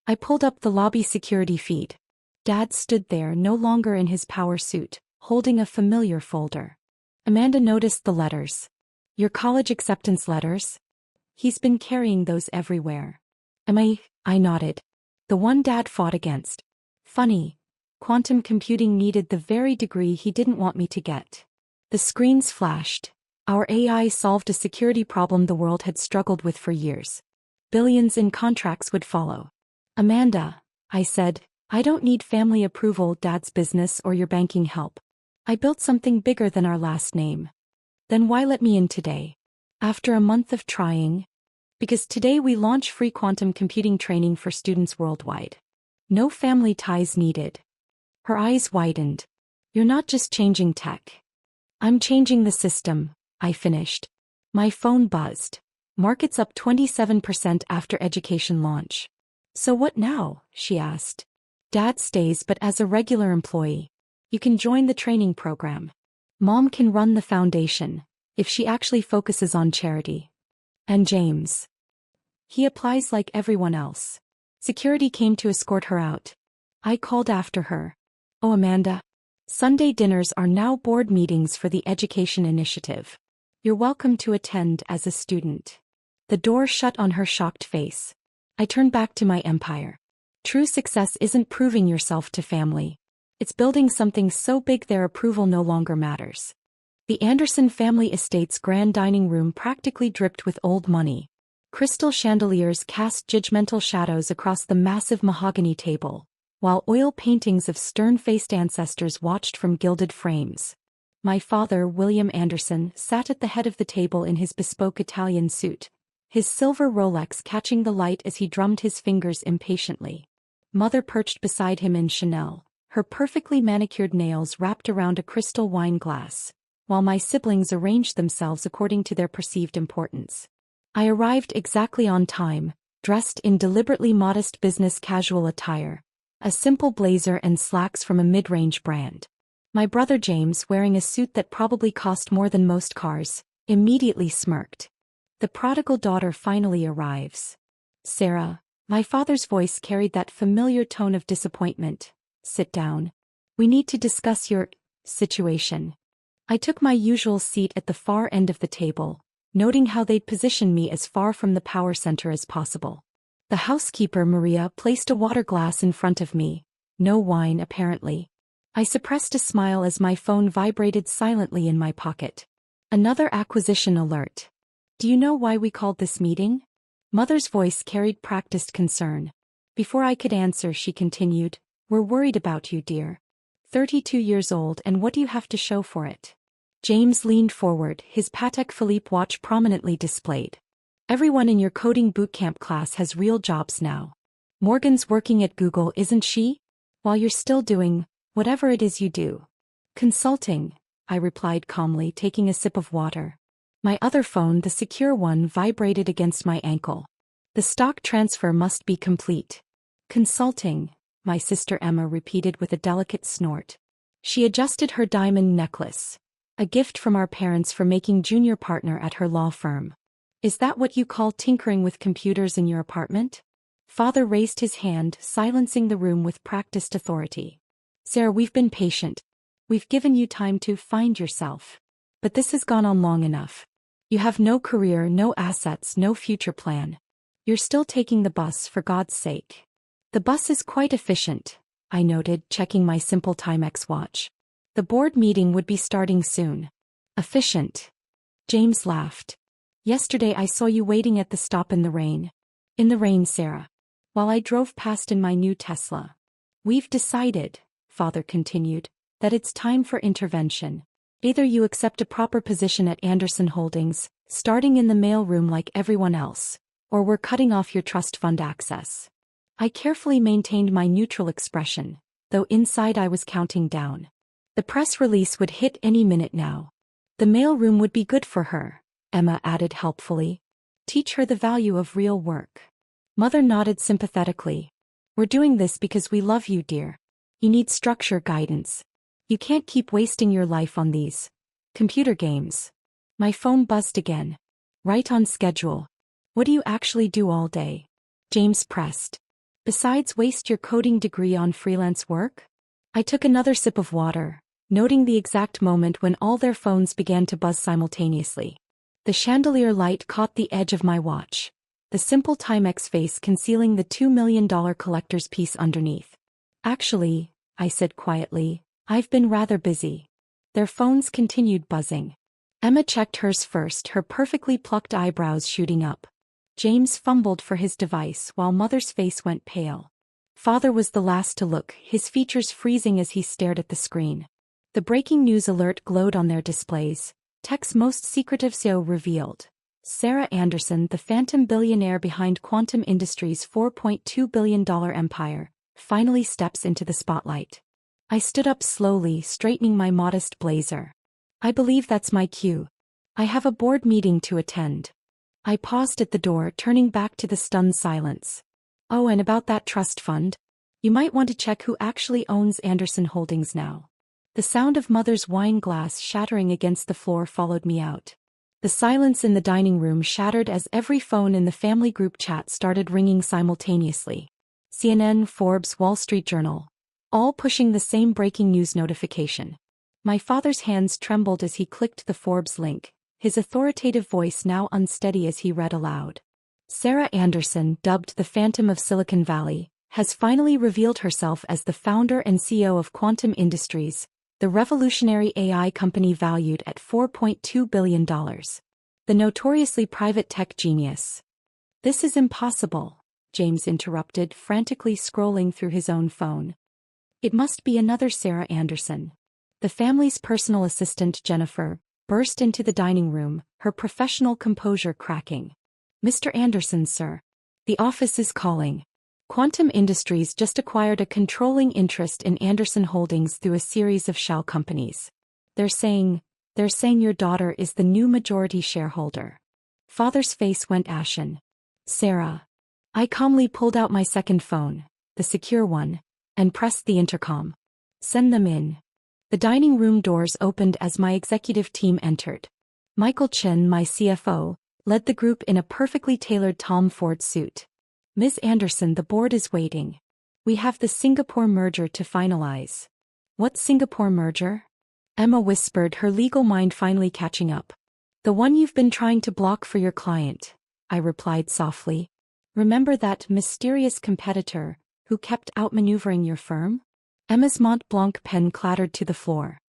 I pulled up the lobby security feed. Dad stood there, no longer in his power suit, holding a familiar folder. Amanda noticed the letters. Your college acceptance letters? He's been carrying those everywhere. I nodded. The one Dad fought against. Funny. Quantum computing needed the very degree he didn't want me to get. The screens flashed. Our AI solved a security problem the world had struggled with for years. Billions in contracts would follow. Amanda, I said, I don't need family approval, Dad's business, or your banking help. I built something bigger than our last name. Then why let me in today? After a month of trying? Because today we launch free quantum computing training for students worldwide. No family ties needed. Her eyes widened. You're not just changing tech. I'm changing the system, I finished. My phone buzzed. Markets up 27% after education launch. So what now? She asked. Dad stays, but as a regular employee. You can join the training program. Mom can run the foundation, if she actually focuses on charity. And James. He applies like everyone else. Security came to escort her out. I called after her. Oh, Amanda. Sunday dinners are now board meetings for the Education Initiative. You're welcome to attend as a student. The door shut on her shocked face. I turned back to my empire. True success isn't proving yourself to family. It's building something so big their approval no longer matters. The Anderson family estate's grand dining room practically dripped with old money. Crystal chandeliers cast judgmental shadows across the massive mahogany table, while oil paintings of stern-faced ancestors watched from gilded frames. My father, William Anderson, sat at the head of the table in his bespoke Italian suit, his silver Rolex catching the light as he drummed his fingers impatiently. Mother perched beside him in Chanel, her perfectly manicured nails wrapped around a crystal wine glass, while my siblings arranged themselves according to their perceived importance. I arrived exactly on time, dressed in deliberately modest business casual attire, a simple blazer and slacks from a mid-range brand. My brother James, wearing a suit that probably cost more than most cars, immediately smirked. The prodigal daughter finally arrives. Sarah, my father's voice carried that familiar tone of disappointment. Sit down. We need to discuss your situation. I took my usual seat at the far end of the table, noting how they'd positioned me as far from the power center as possible. The housekeeper, Maria, placed a water glass in front of me. No wine, apparently. I suppressed a smile as my phone vibrated silently in my pocket. Another acquisition alert. Do you know why we called this meeting? Mother's voice carried practiced concern. Before I could answer, she continued, We're worried about you, dear. 32 years old, and what do you have to show for it? James leaned forward, his Patek Philippe watch prominently displayed. Everyone in your coding bootcamp class has real jobs now. Morgan's working at Google, isn't she? While you're still doing whatever it is you do. Consulting, I replied calmly, taking a sip of water. My other phone, the secure one, vibrated against my ankle. The stock transfer must be complete. Consulting, my sister Emma repeated with a delicate snort. She adjusted her diamond necklace. A gift from our parents for making junior partner at her law firm. Is that what you call tinkering with computers in your apartment? Father raised his hand, silencing the room with practiced authority. Sarah, we've been patient. We've given you time to find yourself. But this has gone on long enough. You have no career, no assets, no future plan. You're still taking the bus, for God's sake. The bus is quite efficient, I noted, checking my simple Timex watch. The board meeting would be starting soon. Efficient. James laughed. Yesterday I saw you waiting at the stop in the rain. In the rain, Sarah. While I drove past in my new Tesla. We've decided, Father continued, that it's time for intervention. Either you accept a proper position at Anderson Holdings, starting in the mailroom like everyone else, or we're cutting off your trust fund access. I carefully maintained my neutral expression, though inside I was counting down. The press release would hit any minute now. The mailroom would be good for her, Emma added helpfully. Teach her the value of real work. Mother nodded sympathetically. We're doing this because we love you, dear. You need structure, guidance. You can't keep wasting your life on these computer games. My phone buzzed again. Right on schedule. What do you actually do all day? James pressed. Besides waste your coding degree on freelance work? I took another sip of water, noting the exact moment when all their phones began to buzz simultaneously. The chandelier light caught the edge of my watch, the simple Timex face concealing the $2 million collector's piece underneath. Actually, I said quietly, I've been rather busy. Their phones continued buzzing. Emma checked hers first, her perfectly plucked eyebrows shooting up. James fumbled for his device while Mother's face went pale. Father was the last to look, his features freezing as he stared at the screen. The breaking news alert glowed on their displays. Tech's most secretive CEO revealed. Sarah Anderson, the phantom billionaire behind Quantum Industries' $4.2 billion empire, finally steps into the spotlight. I stood up slowly, straightening my modest blazer. I believe that's my cue. I have a board meeting to attend. I paused at the door, turning back to the stunned silence. Oh, and about that trust fund? You might want to check who actually owns Anderson Holdings now. The sound of Mother's wine glass shattering against the floor followed me out. The silence in the dining room shattered as every phone in the family group chat started ringing simultaneously. CNN, Forbes, Wall Street Journal. All pushing the same breaking news notification. My father's hands trembled as he clicked the Forbes link, his authoritative voice now unsteady as he read aloud. Sarah Anderson, dubbed the Phantom of Silicon Valley, has finally revealed herself as the founder and CEO of Quantum Industries, the revolutionary AI company valued at $4.2 billion. The notoriously private tech genius. "This is impossible," James interrupted, frantically scrolling through his own phone. "It must be another Sarah Anderson." The family's personal assistant, Jennifer, burst into the dining room, her professional composure cracking. "Mr. Anderson, sir. The office is calling. Quantum Industries just acquired a controlling interest in Anderson Holdings through a series of shell companies. They're saying your daughter is the new majority shareholder." Father's face went ashen. "Sarah." I calmly pulled out my second phone, the secure one, and pressed the intercom. "Send them in." The dining room doors opened as my executive team entered. Michael Chen, my CFO, led the group in a perfectly tailored Tom Ford suit. "Ms. Anderson, the board is waiting. We have the Singapore merger to finalize." "What Singapore merger?" Emma whispered, her legal mind finally catching up. "The one you've been trying to block for your client," I replied softly. "Remember that mysterious competitor who kept outmaneuvering your firm?" Emma's Mont Blanc pen clattered to the floor.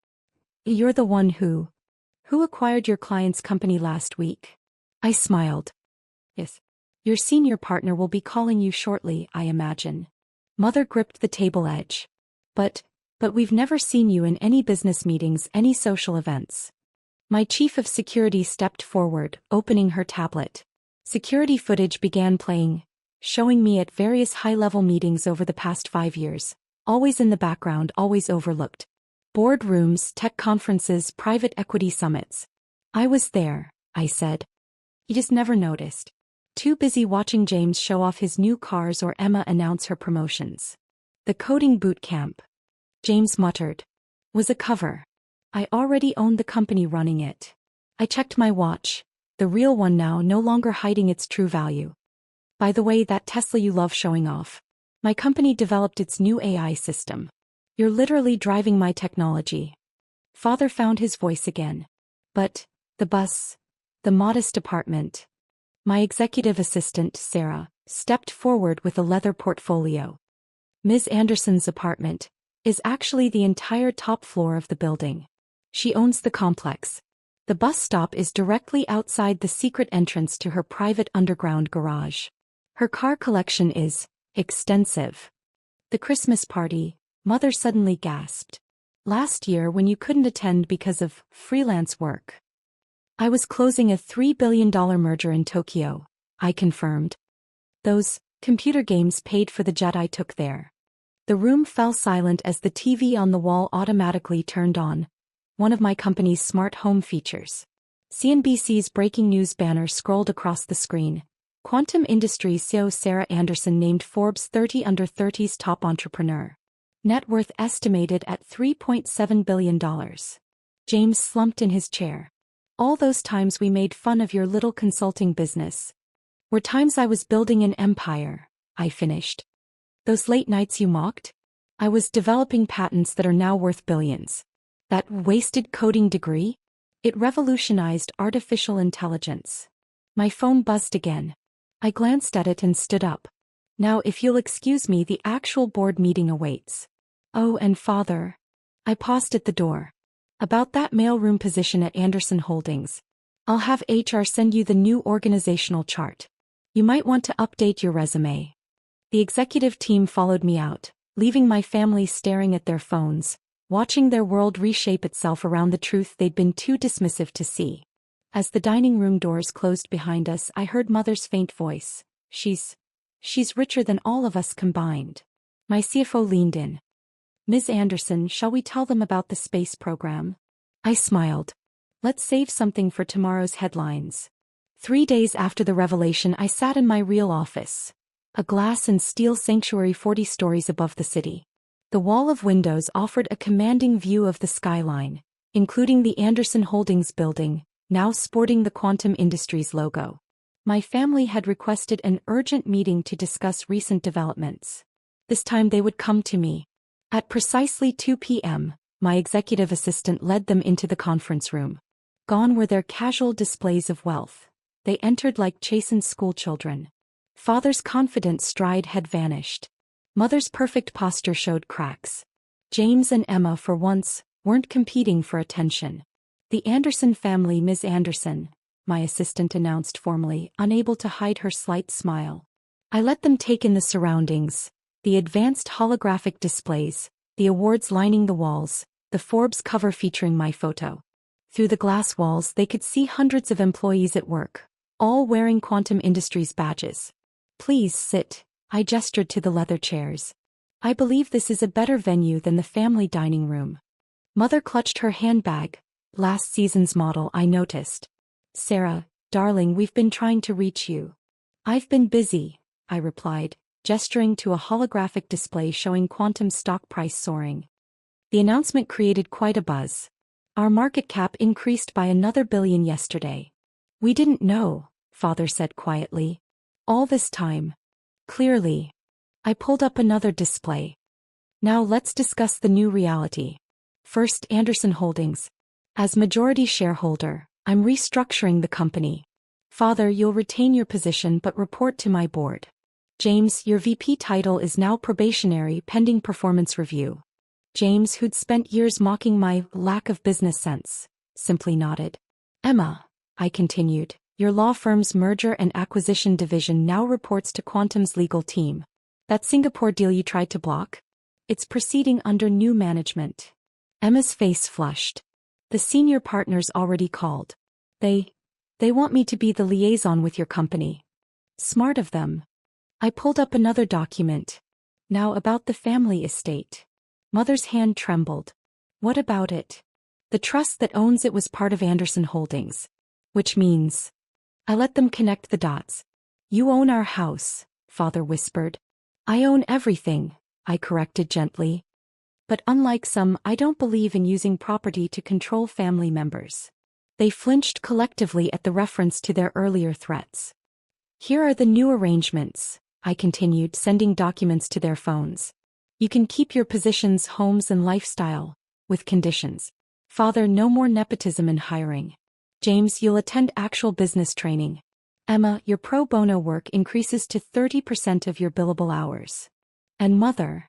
"You're the one who acquired your client's company last week?" I smiled. "Yes. Your senior partner will be calling you shortly, I imagine." Mother gripped the table edge. But we've never seen you in any business meetings, any social events." My chief of security stepped forward, opening her tablet. Security footage began playing, showing me at various high-level meetings over the past 5 years, always in the background, always overlooked. Boardrooms, tech conferences, private equity summits. "I was there," I said. "You just never noticed. Too busy watching James show off his new cars or Emma announce her promotions." "The coding boot camp," James muttered, "was a cover. I already owned the company running it." I checked my watch, the real one now, no longer hiding its true value. "By the way, that Tesla you love showing off. My company developed its new AI system. You're literally driving my technology." Father found his voice again. "But the bus, the modest apartment." My executive assistant, Sarah, stepped forward with a leather portfolio. "Ms. Anderson's apartment is actually the entire top floor of the building. She owns the complex. The bus stop is directly outside the secret entrance to her private underground garage. Her car collection is extensive." "The Christmas party," Mother suddenly gasped. "Last year when you couldn't attend because of freelance work." "I was closing a $3 billion merger in Tokyo," I confirmed. "Those computer games paid for the jet I took there." The room fell silent as the TV on the wall automatically turned on, one of my company's smart home features. CNBC's breaking news banner scrolled across the screen. Quantum Industries CEO Sarah Anderson named Forbes 30 Under 30's top entrepreneur. Net worth estimated at $3.7 billion. James slumped in his chair. "All those times we made fun of your little consulting business were times I was building an empire," I finished. "Those late nights you mocked? I was developing patents that are now worth billions. That wasted coding degree? It revolutionized artificial intelligence." My phone buzzed again. I glanced at it and stood up. "Now if you'll excuse me, the actual board meeting awaits." "Oh, and Father." I paused at the door. "About that mailroom position at Anderson Holdings. I'll have HR send you the new organizational chart. You might want to update your resume." The executive team followed me out, leaving my family staring at their phones, watching their world reshape itself around the truth they'd been too dismissive to see. As the dining room doors closed behind us, I heard Mother's faint voice. She's richer than all of us combined." My CFO leaned in. "Ms. Anderson, shall we tell them about the space program?" I smiled. "Let's save something for tomorrow's headlines." 3 days after the revelation, I sat in my real office. A glass and steel sanctuary 40 stories above the city. The wall of windows offered a commanding view of the skyline, including the Anderson Holdings building, now sporting the Quantum Industries logo. My family had requested an urgent meeting to discuss recent developments. This time they would come to me. At precisely 2 p.m., my executive assistant led them into the conference room. Gone were their casual displays of wealth. They entered like chastened schoolchildren. Father's confident stride had vanished. Mother's perfect posture showed cracks. James and Emma, for once, weren't competing for attention. The Anderson family, Ms. Anderson, my assistant announced formally, unable to hide her slight smile. I let them take in the surroundings, the advanced holographic displays, the awards lining the walls, the Forbes cover featuring my photo. Through the glass walls they could see hundreds of employees at work, all wearing Quantum Industries badges. Please sit, I gestured to the leather chairs. I believe this is a better venue than the family dining room. Mother clutched her handbag. Last season's model, I noticed. Sarah, darling, we've been trying to reach you. I've been busy, I replied, gesturing to a holographic display showing Quantum's stock price soaring. The announcement created quite a buzz. Our market cap increased by another $1 billion yesterday. We didn't know, Father said quietly. All this time. Clearly. I pulled up another display. Now let's discuss the new reality. First, Anderson Holdings. As majority shareholder, I'm restructuring the company. Father, you'll retain your position but report to my board. James, your VP title is now probationary pending performance review. James, who'd spent years mocking my lack of business sense, simply nodded. Emma, I continued, your law firm's merger and acquisition division now reports to Quantum's legal team. That Singapore deal you tried to block? It's proceeding under new management. Emma's face flushed. The senior partners already called. They want me to be the liaison with your company. Smart of them. I pulled up another document. Now about the family estate. Mother's hand trembled. What about it? The trust that owns it was part of Anderson Holdings. Which means... I let them connect the dots. You own our house, Father whispered. I own everything, I corrected gently. But unlike some, I don't believe in using property to control family members. They flinched collectively at the reference to their earlier threats. Here are the new arrangements, I continued, sending documents to their phones. You can keep your positions, homes and lifestyle, with conditions. Father, no more nepotism in hiring. James, you'll attend actual business training. Emma, your pro bono work increases to 30% of your billable hours. And Mother?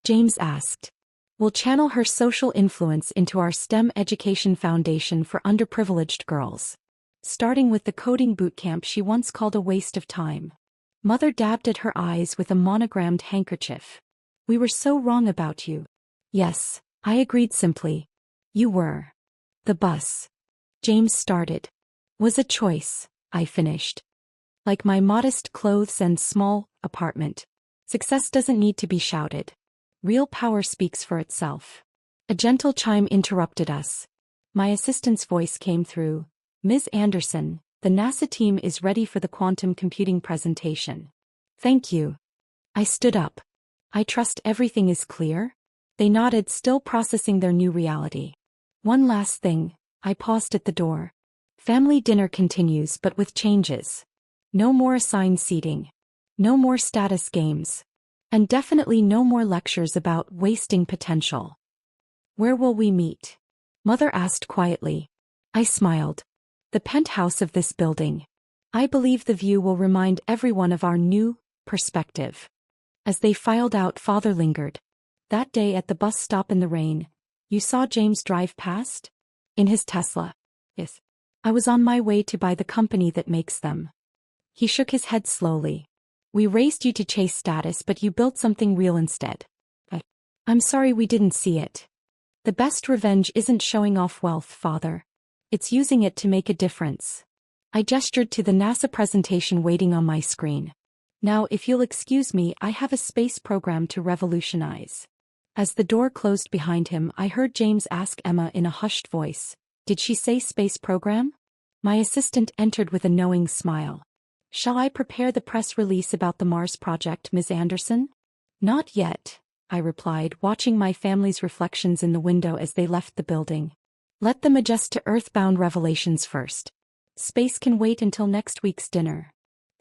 James asked. Will channel her social influence into our STEM education foundation for underprivileged girls. Starting with the coding bootcamp she once called a waste of time. Mother dabbed at her eyes with a monogrammed handkerchief. We were so wrong about you. Yes, I agreed simply. You were. The bus. James started. Was a choice, I finished. Like my modest clothes and small apartment. Success doesn't need to be shouted. Real power speaks for itself. A gentle chime interrupted us. My assistant's voice came through. Ms. Anderson, the NASA team is ready for the quantum computing presentation. Thank you. I stood up. I trust everything is clear? They nodded, still processing their new reality. One last thing, I paused at the door. Family dinner continues but with changes. No more assigned seating. No more status games. And definitely no more lectures about wasting potential. Where will we meet? Mother asked quietly. I smiled. The penthouse of this building. I believe the view will remind everyone of our new perspective. As they filed out, Father lingered. That day at the bus stop in the rain, you saw James drive past? In his Tesla. Yes. I was on my way to buy the company that makes them. He shook his head slowly. We raised you to chase status, but you built something real instead. I'm sorry we didn't see it. The best revenge isn't showing off wealth, Father. It's using it to make a difference. I gestured to the NASA presentation waiting on my screen. Now, if you'll excuse me, I have a space program to revolutionize. As the door closed behind him, I heard James ask Emma in a hushed voice, did she say space program? My assistant entered with a knowing smile. Shall I prepare the press release about the Mars project, Ms. Anderson? Not yet, I replied, watching my family's reflections in the window as they left the building. Let them adjust to earthbound revelations first. Space can wait until next week's dinner.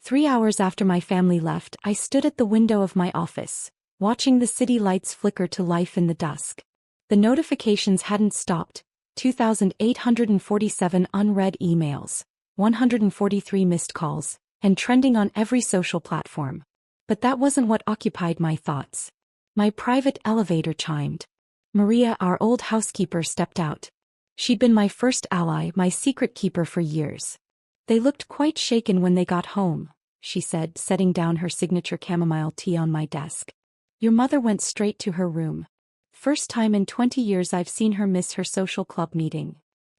3 hours after my family left, I stood at the window of my office, watching the city lights flicker to life in the dusk. The notifications hadn't stopped. 2,847 unread emails, 143 missed calls, and trending on every social platform. But that wasn't what occupied my thoughts. My private elevator chimed. Maria, our old housekeeper, stepped out. She'd been my first ally, my secret keeper for years. They looked quite shaken when they got home, she said, setting down her signature chamomile tea on my desk. Your mother went straight to her room. First time in 20 years I've seen her miss her social club meeting.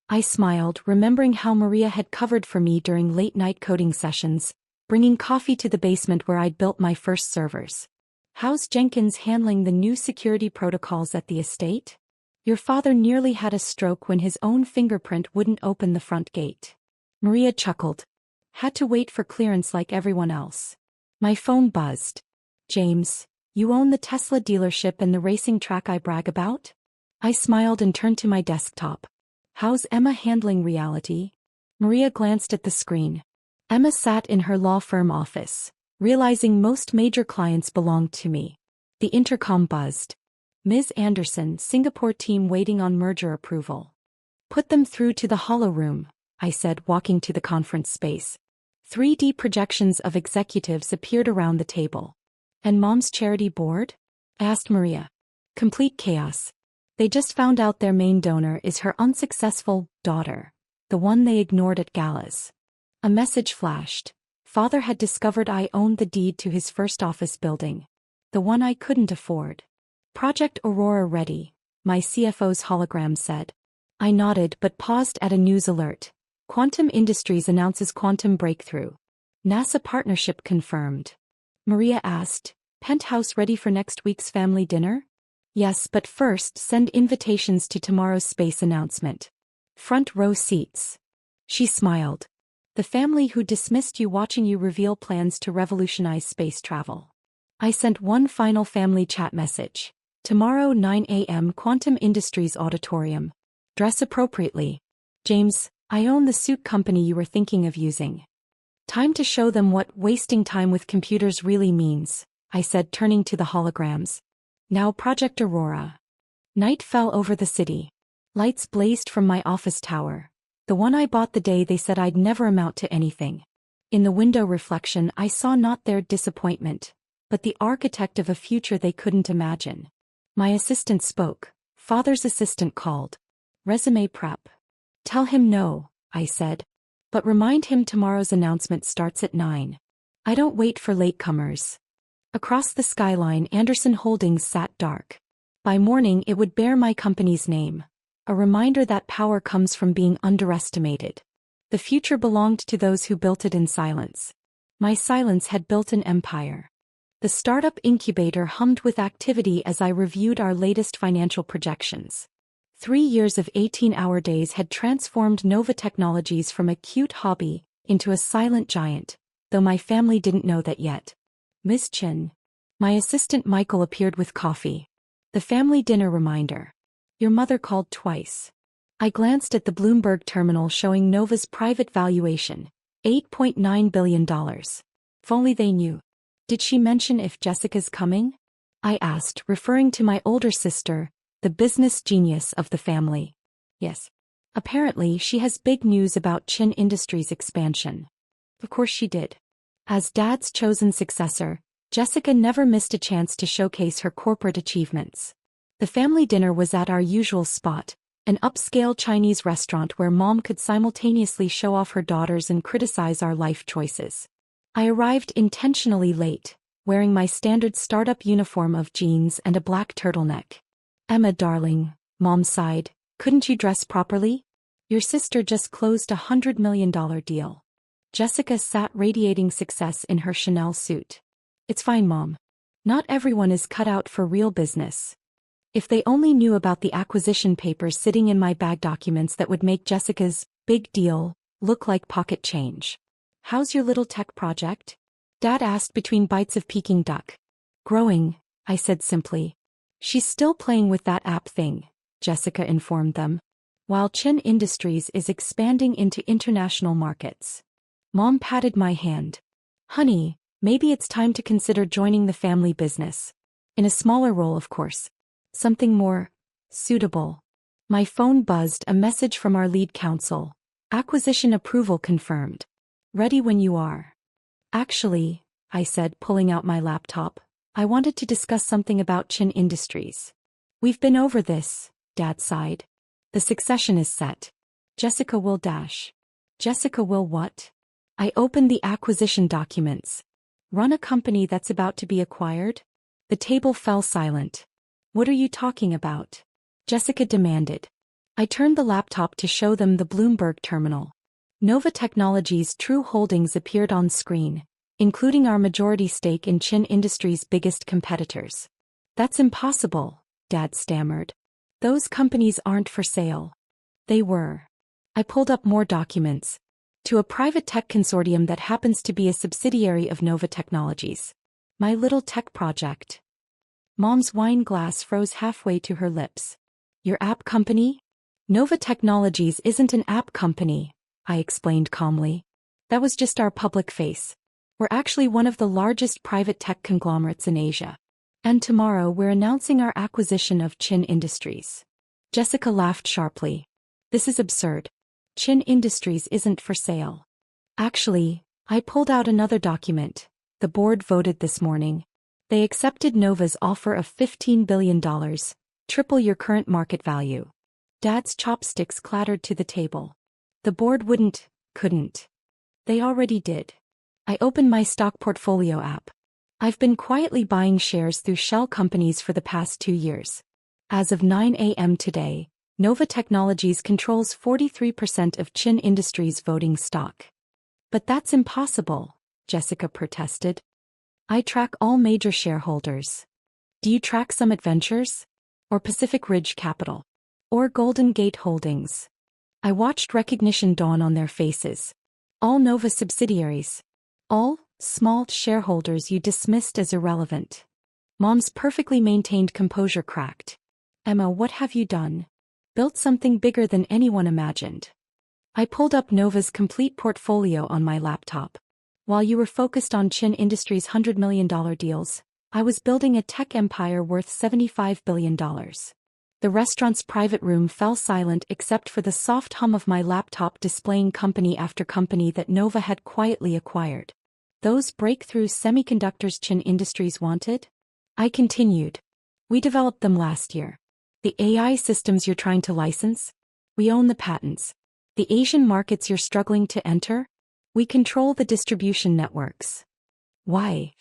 I smiled, remembering how Maria had covered for me during late-night coding sessions, bringing coffee to the basement where I'd built my first servers. How's Jenkins handling the new security protocols at the estate? Your father nearly had a stroke when his own fingerprint wouldn't open the front gate. Maria chuckled. Had to wait for clearance like everyone else. My phone buzzed. James, you own the Tesla dealership and the racing track I brag about? I smiled and turned to my desktop. How's Emma handling reality? Maria glanced at the screen. Emma sat in her law firm office, realizing most major clients belonged to me. The intercom buzzed. Ms. Anderson, Singapore team waiting on merger approval. Put them through to the hollow room, I said, walking to the conference space. 3D projections of executives appeared around the table. And Mom's charity board? Asked Maria. Complete chaos. They just found out their main donor is her unsuccessful daughter, the one they ignored at galas. A message flashed. Father had discovered I owned the deed to his first office building. The one I couldn't afford. Project Aurora ready, my CFO's hologram said. I nodded but paused at a news alert. Quantum Industries announces quantum breakthrough. NASA partnership confirmed. Maria asked, Penthouse ready for next week's family dinner? Yes, but first send invitations to tomorrow's space announcement. Front row seats. She smiled. The family who dismissed you watching you reveal plans to revolutionize space travel. I sent one final family chat message. Tomorrow 9 a.m. Quantum Industries Auditorium. Dress appropriately. James, I own the suit company you were thinking of using. Time to show them what wasting time with computers really means, I said, turning to the holograms. Now Project Aurora. Night fell over the city. Lights blazed from my office tower. The one I bought the day they said I'd never amount to anything. In the window reflection I saw not their disappointment, but the architect of a future they couldn't imagine. My assistant spoke. Father's assistant called. Resume prep. Tell him no, I said. But remind him tomorrow's announcement starts at 9. I don't wait for latecomers. Across the skyline Anderson Holdings sat dark. By morning it would bear my company's name. A reminder that power comes from being underestimated. The future belonged to those who built it in silence. My silence had built an empire. The startup incubator hummed with activity as I reviewed our latest financial projections. 3 years of 18-hour days had transformed Nova Technologies from a cute hobby into a silent giant, though my family didn't know that yet. Miss Chin. My assistant Michael appeared with coffee. The family dinner reminder. Your mother called twice. I glanced at the Bloomberg terminal showing Nova's private valuation, $8.9 billion. If only they knew. Did she mention if Jessica's coming? I asked, referring to my older sister, the business genius of the family. Yes. Apparently she has big news about Chin Industries expansion. Of course she did. As Dad's chosen successor, Jessica never missed a chance to showcase her corporate achievements. The family dinner was at our usual spot, an upscale Chinese restaurant where Mom could simultaneously show off her daughters and criticize our life choices. I arrived intentionally late, wearing my standard startup uniform of jeans and a black turtleneck. Emma darling, Mom sighed, couldn't you dress properly? Your sister just closed a $100 million deal. Jessica sat radiating success in her Chanel suit. It's fine, Mom. Not everyone is cut out for real business. If they only knew about the acquisition papers sitting in my bag documents that would make Jessica's big deal look like pocket change. How's your little tech project? Dad asked between bites of Peking duck. Growing, I said simply. She's still playing with that app thing, Jessica informed them. While Chin Industries is expanding into international markets. Mom patted my hand. Honey, maybe it's time to consider joining the family business. In a smaller role, of course. Something more suitable. My phone buzzed, a message from our lead counsel. Acquisition approval confirmed. Ready when you are. Actually, I said, pulling out my laptop, I wanted to discuss something about Chin Industries. We've been over this, Dad sighed. The succession is set. Jessica will dash. Jessica will what? I opened the acquisition documents. Run a company that's about to be acquired? The table fell silent. What are you talking about? Jessica demanded. I turned the laptop to show them the Bloomberg terminal. Nova Technologies' true holdings appeared on screen, including our majority stake in Chin Industries' biggest competitors. That's impossible, Dad stammered. Those companies aren't for sale. They were. I pulled up more documents. To a private tech consortium that happens to be a subsidiary of Nova Technologies. My little tech project. Mom's wine glass froze halfway to her lips. Your app company? Nova Technologies isn't an app company, I explained calmly. That was just our public face. We're actually one of the largest private tech conglomerates in Asia. And tomorrow we're announcing our acquisition of Chin Industries. Jessica laughed sharply. This is absurd. Chin Industries isn't for sale. Actually, I pulled out another document. The board voted this morning. They accepted Nova's offer of $15 billion, triple your current market value. Dad's chopsticks clattered to the table. The board couldn't. They already did. I opened my stock portfolio app. I've been quietly buying shares through shell companies for the past 2 years. As of 9 a.m. today, Nova Technologies controls 43% of Chin Industries' voting stock. But that's impossible, Jessica protested. I track all major shareholders. Do you track Summit Ventures? Or Pacific Ridge Capital? Or Golden Gate Holdings? I watched recognition dawn on their faces. All Nova subsidiaries. All small shareholders you dismissed as irrelevant. Mom's perfectly maintained composure cracked. Emma, what have you done? Built something bigger than anyone imagined. I pulled up Nova's complete portfolio on my laptop. While you were focused on Chin Industries' $100 million deals, I was building a tech empire worth $75 billion. The restaurant's private room fell silent except for the soft hum of my laptop displaying company after company that Nova had quietly acquired. Those breakthrough semiconductors Chin Industries wanted? I continued. We developed them last year. The AI systems you're trying to license? We own the patents. The Asian markets you're struggling to enter? We control the distribution networks. Why?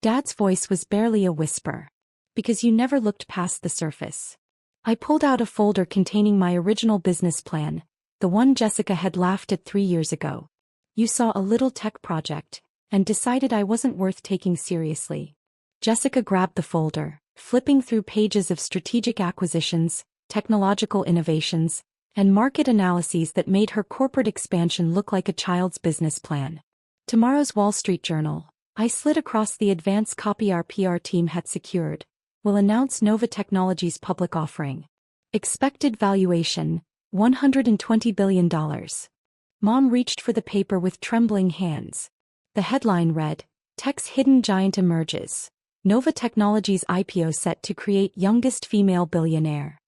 Dad's voice was barely a whisper. Because you never looked past the surface. I pulled out a folder containing my original business plan, the one Jessica had laughed at 3 years ago. You saw a little tech project, and decided I wasn't worth taking seriously. Jessica grabbed the folder, flipping through pages of strategic acquisitions, technological innovations, and market analyses that made her corporate expansion look like a child's business plan. Tomorrow's Wall Street Journal, I slid across the advance copy our PR team had secured, will announce Nova Technologies' public offering. Expected valuation, $120 billion. Mom reached for the paper with trembling hands. The headline read, Tech's Hidden Giant Emerges. Nova Technologies IPO set to create youngest female billionaire.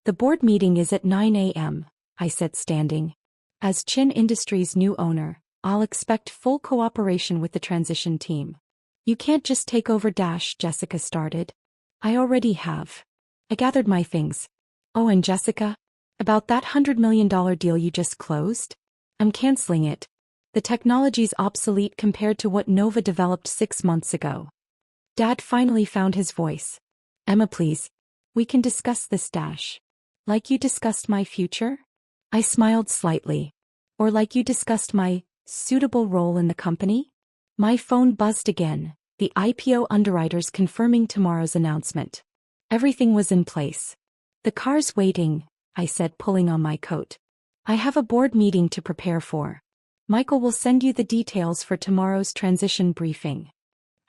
The board meeting is at 9 a.m., I said standing. As Chin Industries' new owner, I'll expect full cooperation with the transition team. You can't just take over Jessica started. I already have. I gathered my things. Oh, and Jessica? About that $100 million deal you just closed? I'm canceling it. The technology's obsolete compared to what Nova developed 6 months ago. Dad finally found his voice. Emma, please. We can discuss this. Like you discussed my future? I smiled slightly. Or like you discussed my suitable role in the company? My phone buzzed again, the IPO underwriters confirming tomorrow's announcement. Everything was in place. The car's waiting, I said, pulling on my coat. I have a board meeting to prepare for. Michael will send you the details for tomorrow's transition briefing.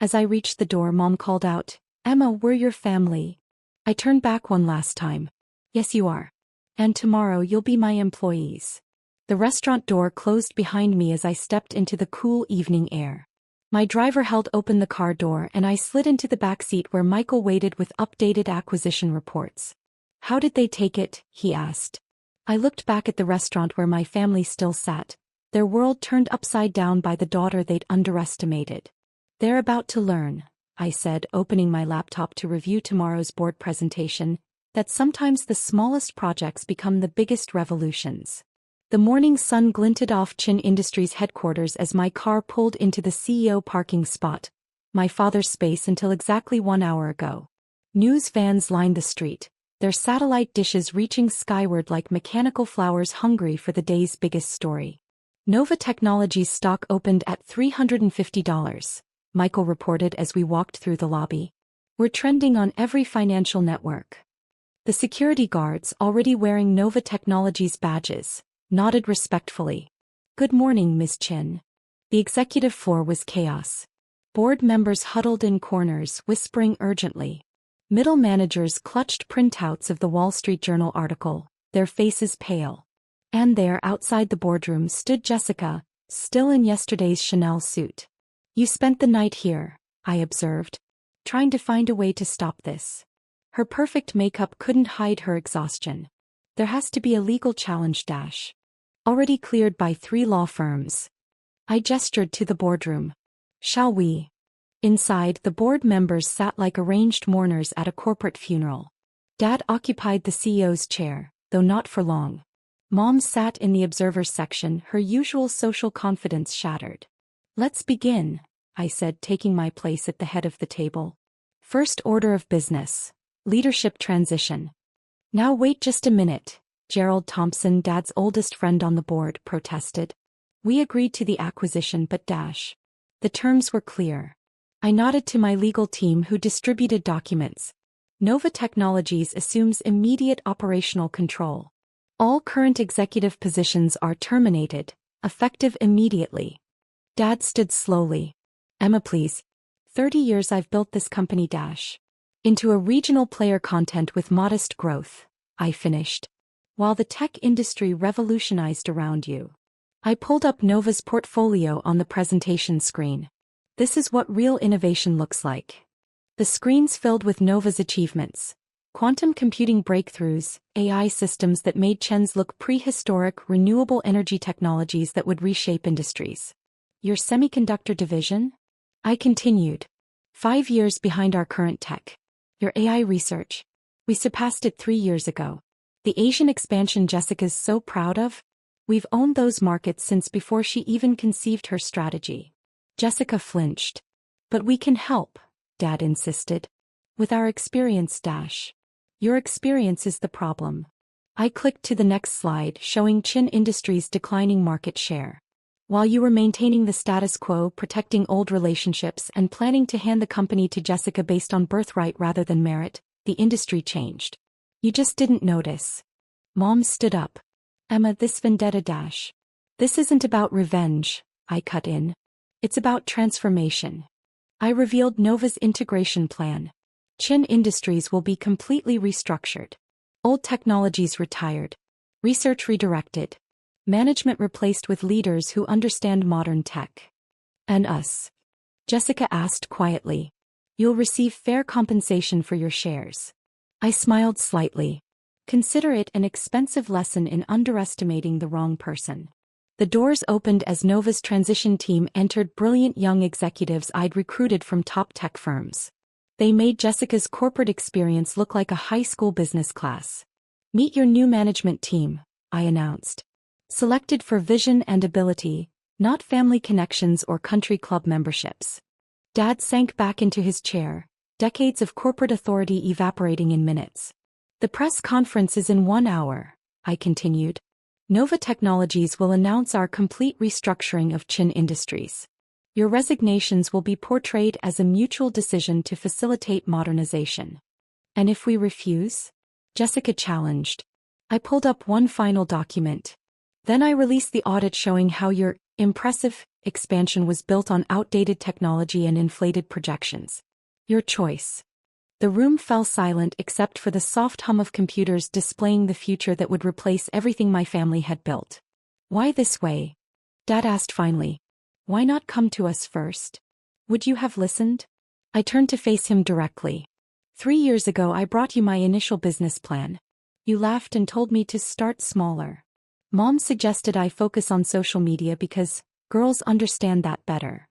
As I reached the door, Mom called out, Emma, we're your family. I turned back one last time. Yes, you are. And tomorrow you'll be my employees. The restaurant door closed behind me as I stepped into the cool evening air. My driver held open the car door and I slid into the back seat where Michael waited with updated acquisition reports. How did they take it? He asked. I looked back at the restaurant where my family still sat, their world turned upside down by the daughter they'd underestimated. They're about to learn, I said, opening my laptop to review tomorrow's board presentation, that sometimes the smallest projects become the biggest revolutions. The morning sun glinted off Chin Industries headquarters as my car pulled into the CEO parking spot, my father's space until exactly 1 hour ago. News vans lined the street, their satellite dishes reaching skyward like mechanical flowers hungry for the day's biggest story. Nova Technologies stock opened at $350, Michael reported as we walked through the lobby. We're trending on every financial network. The security guards, already wearing Nova Technologies badges, nodded respectfully. Good morning, Ms. Chin. The executive floor was chaos. Board members huddled in corners, whispering urgently. Middle managers clutched printouts of the Wall Street Journal article, their faces pale. And there, outside the boardroom, stood Jessica, still in yesterday's Chanel suit. You spent the night here, I observed, trying to find a way to stop this. Her perfect makeup couldn't hide her exhaustion. There has to be a legal challenge. Already cleared by 3 law firms. I gestured to the boardroom. Shall we? Inside, the board members sat like arranged mourners at a corporate funeral. Dad occupied the CEO's chair, though not for long. Mom sat in the observers section, her usual social confidence shattered. Let's begin, I said, taking my place at the head of the table. First order of business. Leadership transition. Now wait just a minute, Gerald Thompson, Dad's oldest friend on the board, protested. We agreed to the acquisition but the terms were clear. I nodded to my legal team who distributed documents. Nova Technologies assumes immediate operational control. All current executive positions are terminated, effective immediately. Dad stood slowly. Emma, please. 30 years I've built this company into a regional player content with modest growth, I finished. While the tech industry revolutionized around you. I pulled up Nova's portfolio on the presentation screen. This is what real innovation looks like. The screen's filled with Nova's achievements. Quantum computing breakthroughs, AI systems that made Chen's look prehistoric, renewable energy technologies that would reshape industries. Your semiconductor division? I continued. 5 years behind our current tech. Your AI research. We surpassed it 3 years ago. The Asian expansion Jessica's so proud of? We've owned those markets since before she even conceived her strategy. Jessica flinched. But we can help, Dad insisted. With our experience. Your experience is the problem. I clicked to the next slide, showing Chin Industries' declining market share. While you were maintaining the status quo, protecting old relationships, and planning to hand the company to Jessica based on birthright rather than merit, the industry changed. You just didn't notice. Mom stood up. Emma, this vendetta. This isn't about revenge, I cut in. It's about transformation. I revealed Nova's integration plan. Chin Industries will be completely restructured. Old technologies retired. Research redirected. Management replaced with leaders who understand modern tech. And us? Jessica asked quietly. You'll receive fair compensation for your shares. I smiled slightly. Consider it an expensive lesson in underestimating the wrong person. The doors opened as Nova's transition team entered, brilliant young executives I'd recruited from top tech firms. They made Jessica's corporate experience look like a high school business class. Meet your new management team, I announced. Selected for vision and ability, not family connections or country club memberships. Dad sank back into his chair, decades of corporate authority evaporating in minutes. The press conference is in 1 hour, I continued. Nova Technologies will announce our complete restructuring of Chin Industries. Your resignations will be portrayed as a mutual decision to facilitate modernization. And if we refuse? Jessica challenged. I pulled up one final document. Then I released the audit showing how your impressive expansion was built on outdated technology and inflated projections. Your choice. The room fell silent except for the soft hum of computers displaying the future that would replace everything my family had built. Why this way? Dad asked finally. Why not come to us first? Would you have listened? I turned to face him directly. 3 years ago I brought you my initial business plan. You laughed and told me to start smaller. Mom suggested I focus on social media because girls understand that better.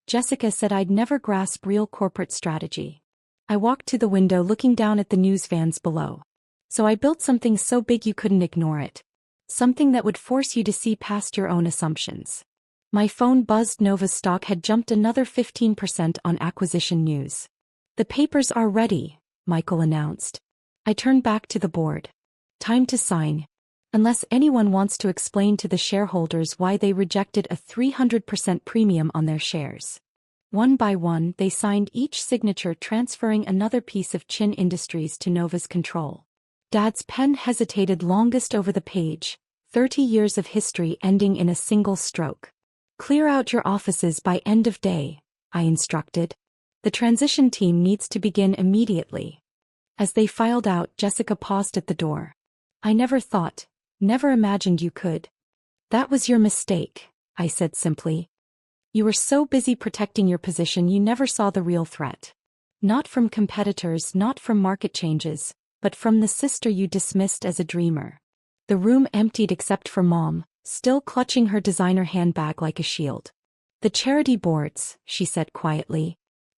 Jessica said I'd never grasp real corporate strategy. I walked to the window looking down at the news vans below. So I built something so big you couldn't ignore it. Something that would force you to see past your own assumptions. My phone buzzed. Nova's stock had jumped another 15% on acquisition news. The papers are ready, Michael announced. I turned back to the board. Time to sign. Unless anyone wants to explain to the shareholders why they rejected a 300% premium on their shares. One by one, they signed, each signature transferring another piece of Chin Industries to Nova's control. Dad's pen hesitated longest over the page, 30 years of history ending in a single stroke. Clear out your offices by end of day, I instructed. The transition team needs to begin immediately. As they filed out, Jessica paused at the door. I never imagined you could. That was your mistake, I said simply. You were so busy protecting your position you never saw the real threat. Not from competitors, not from market changes, but from the sister you dismissed as a dreamer. The room emptied except for Mom, still clutching her designer handbag like a shield. The charity boards, she said quietly.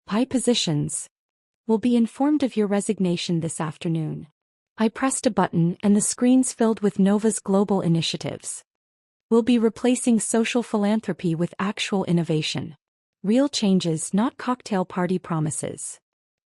High positions. Will be informed of your resignation this afternoon. I pressed a button and the screens filled with Nova's global initiatives. We'll be replacing social philanthropy with actual innovation. Real changes, not cocktail party promises.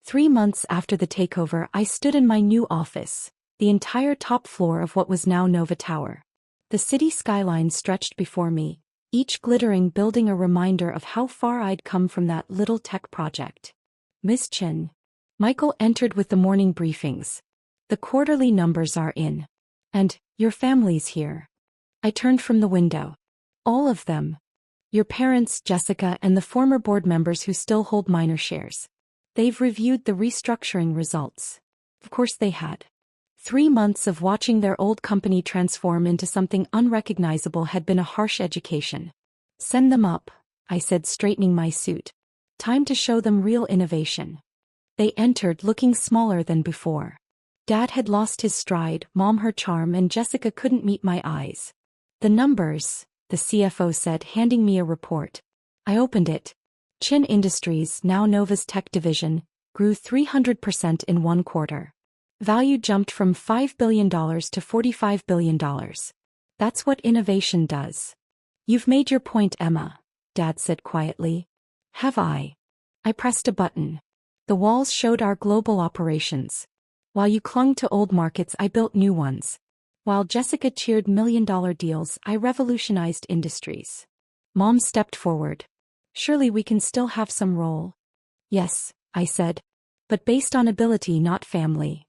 3 months after the takeover, I stood in my new office, the entire top floor of what was now Nova Tower. The city skyline stretched before me, each glittering building a reminder of how far I'd come from that little tech project. Miss Chin. Michael entered with the morning briefings. The quarterly numbers are in. And, your family's here. I turned from the window. All of them. Your parents, Jessica, and the former board members who still hold minor shares. They've reviewed the restructuring results. Of course they had. 3 months of watching their old company transform into something unrecognizable had been a harsh education. Send them up, I said, straightening my suit. Time to show them real innovation. They entered looking smaller than before. Dad had lost his stride, Mom her charm, and Jessica couldn't meet my eyes. The numbers, the CFO said, handing me a report. I opened it. Chin Industries, now Nova's tech division, grew 300% in 1 quarter. Value jumped from $5 billion to $45 billion. That's what innovation does. You've made your point, Emma, Dad said quietly. Have I? I pressed a button. The walls showed our global operations. While you clung to old markets, I built new ones. While Jessica cheered million-dollar deals, I revolutionized industries. Mom stepped forward. Surely we can still have some role. Yes, I said. But based on ability, not family.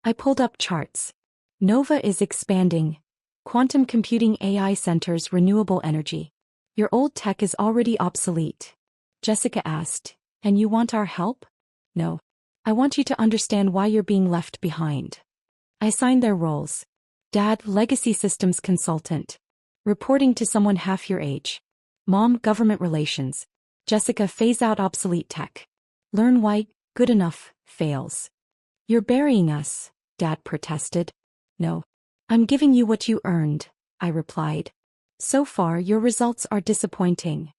I pulled up charts. Nova is expanding. Quantum computing, AI centers, renewable energy. Your old tech is already obsolete. Jessica asked, and you want our help? No. I want you to understand why you're being left behind. I assigned their roles. Dad, legacy systems consultant. Reporting to someone half your age. Mom, government relations. Jessica, phase out obsolete tech. Learn why good enough fails. You're burying us, Dad protested. No. I'm giving you what you earned, I replied. So far, your results are disappointing.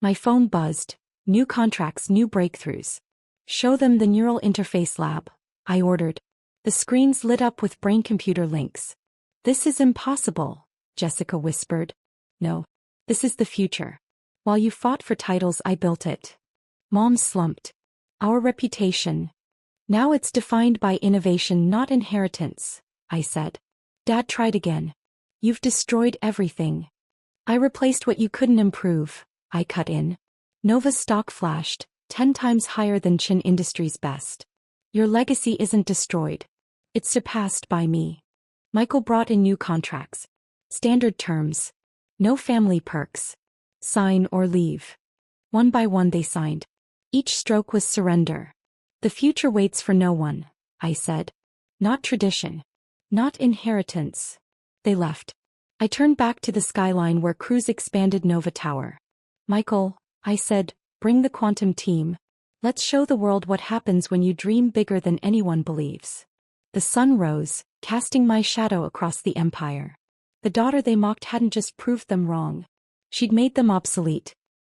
My phone buzzed. New contracts, new breakthroughs. Show them the neural interface lab, I ordered. The screens lit up with brain-computer links. This is impossible, Jessica whispered. No. This is the future. While you fought for titles, I built it. Mom slumped. Our reputation. Now it's defined by innovation, not inheritance, I said. Dad tried again. You've destroyed everything. I replaced what you couldn't improve, I cut in. Nova's stock flashed, 10 times higher than Chin Industries' best. Your legacy isn't destroyed. It's surpassed by me. Michael brought in new contracts. Standard terms. No family perks. Sign or leave. One by one they signed. Each stroke was surrender. The future waits for no one, I said. Not tradition. Not inheritance. They left. I turned back to the skyline where Cruz expanded Nova Tower. Michael, I said, bring the quantum team. Let's show the world what happens when you dream bigger than anyone believes. The sun rose, casting my shadow across the empire. The daughter they mocked hadn't just proved them wrong. She'd made them obsolete,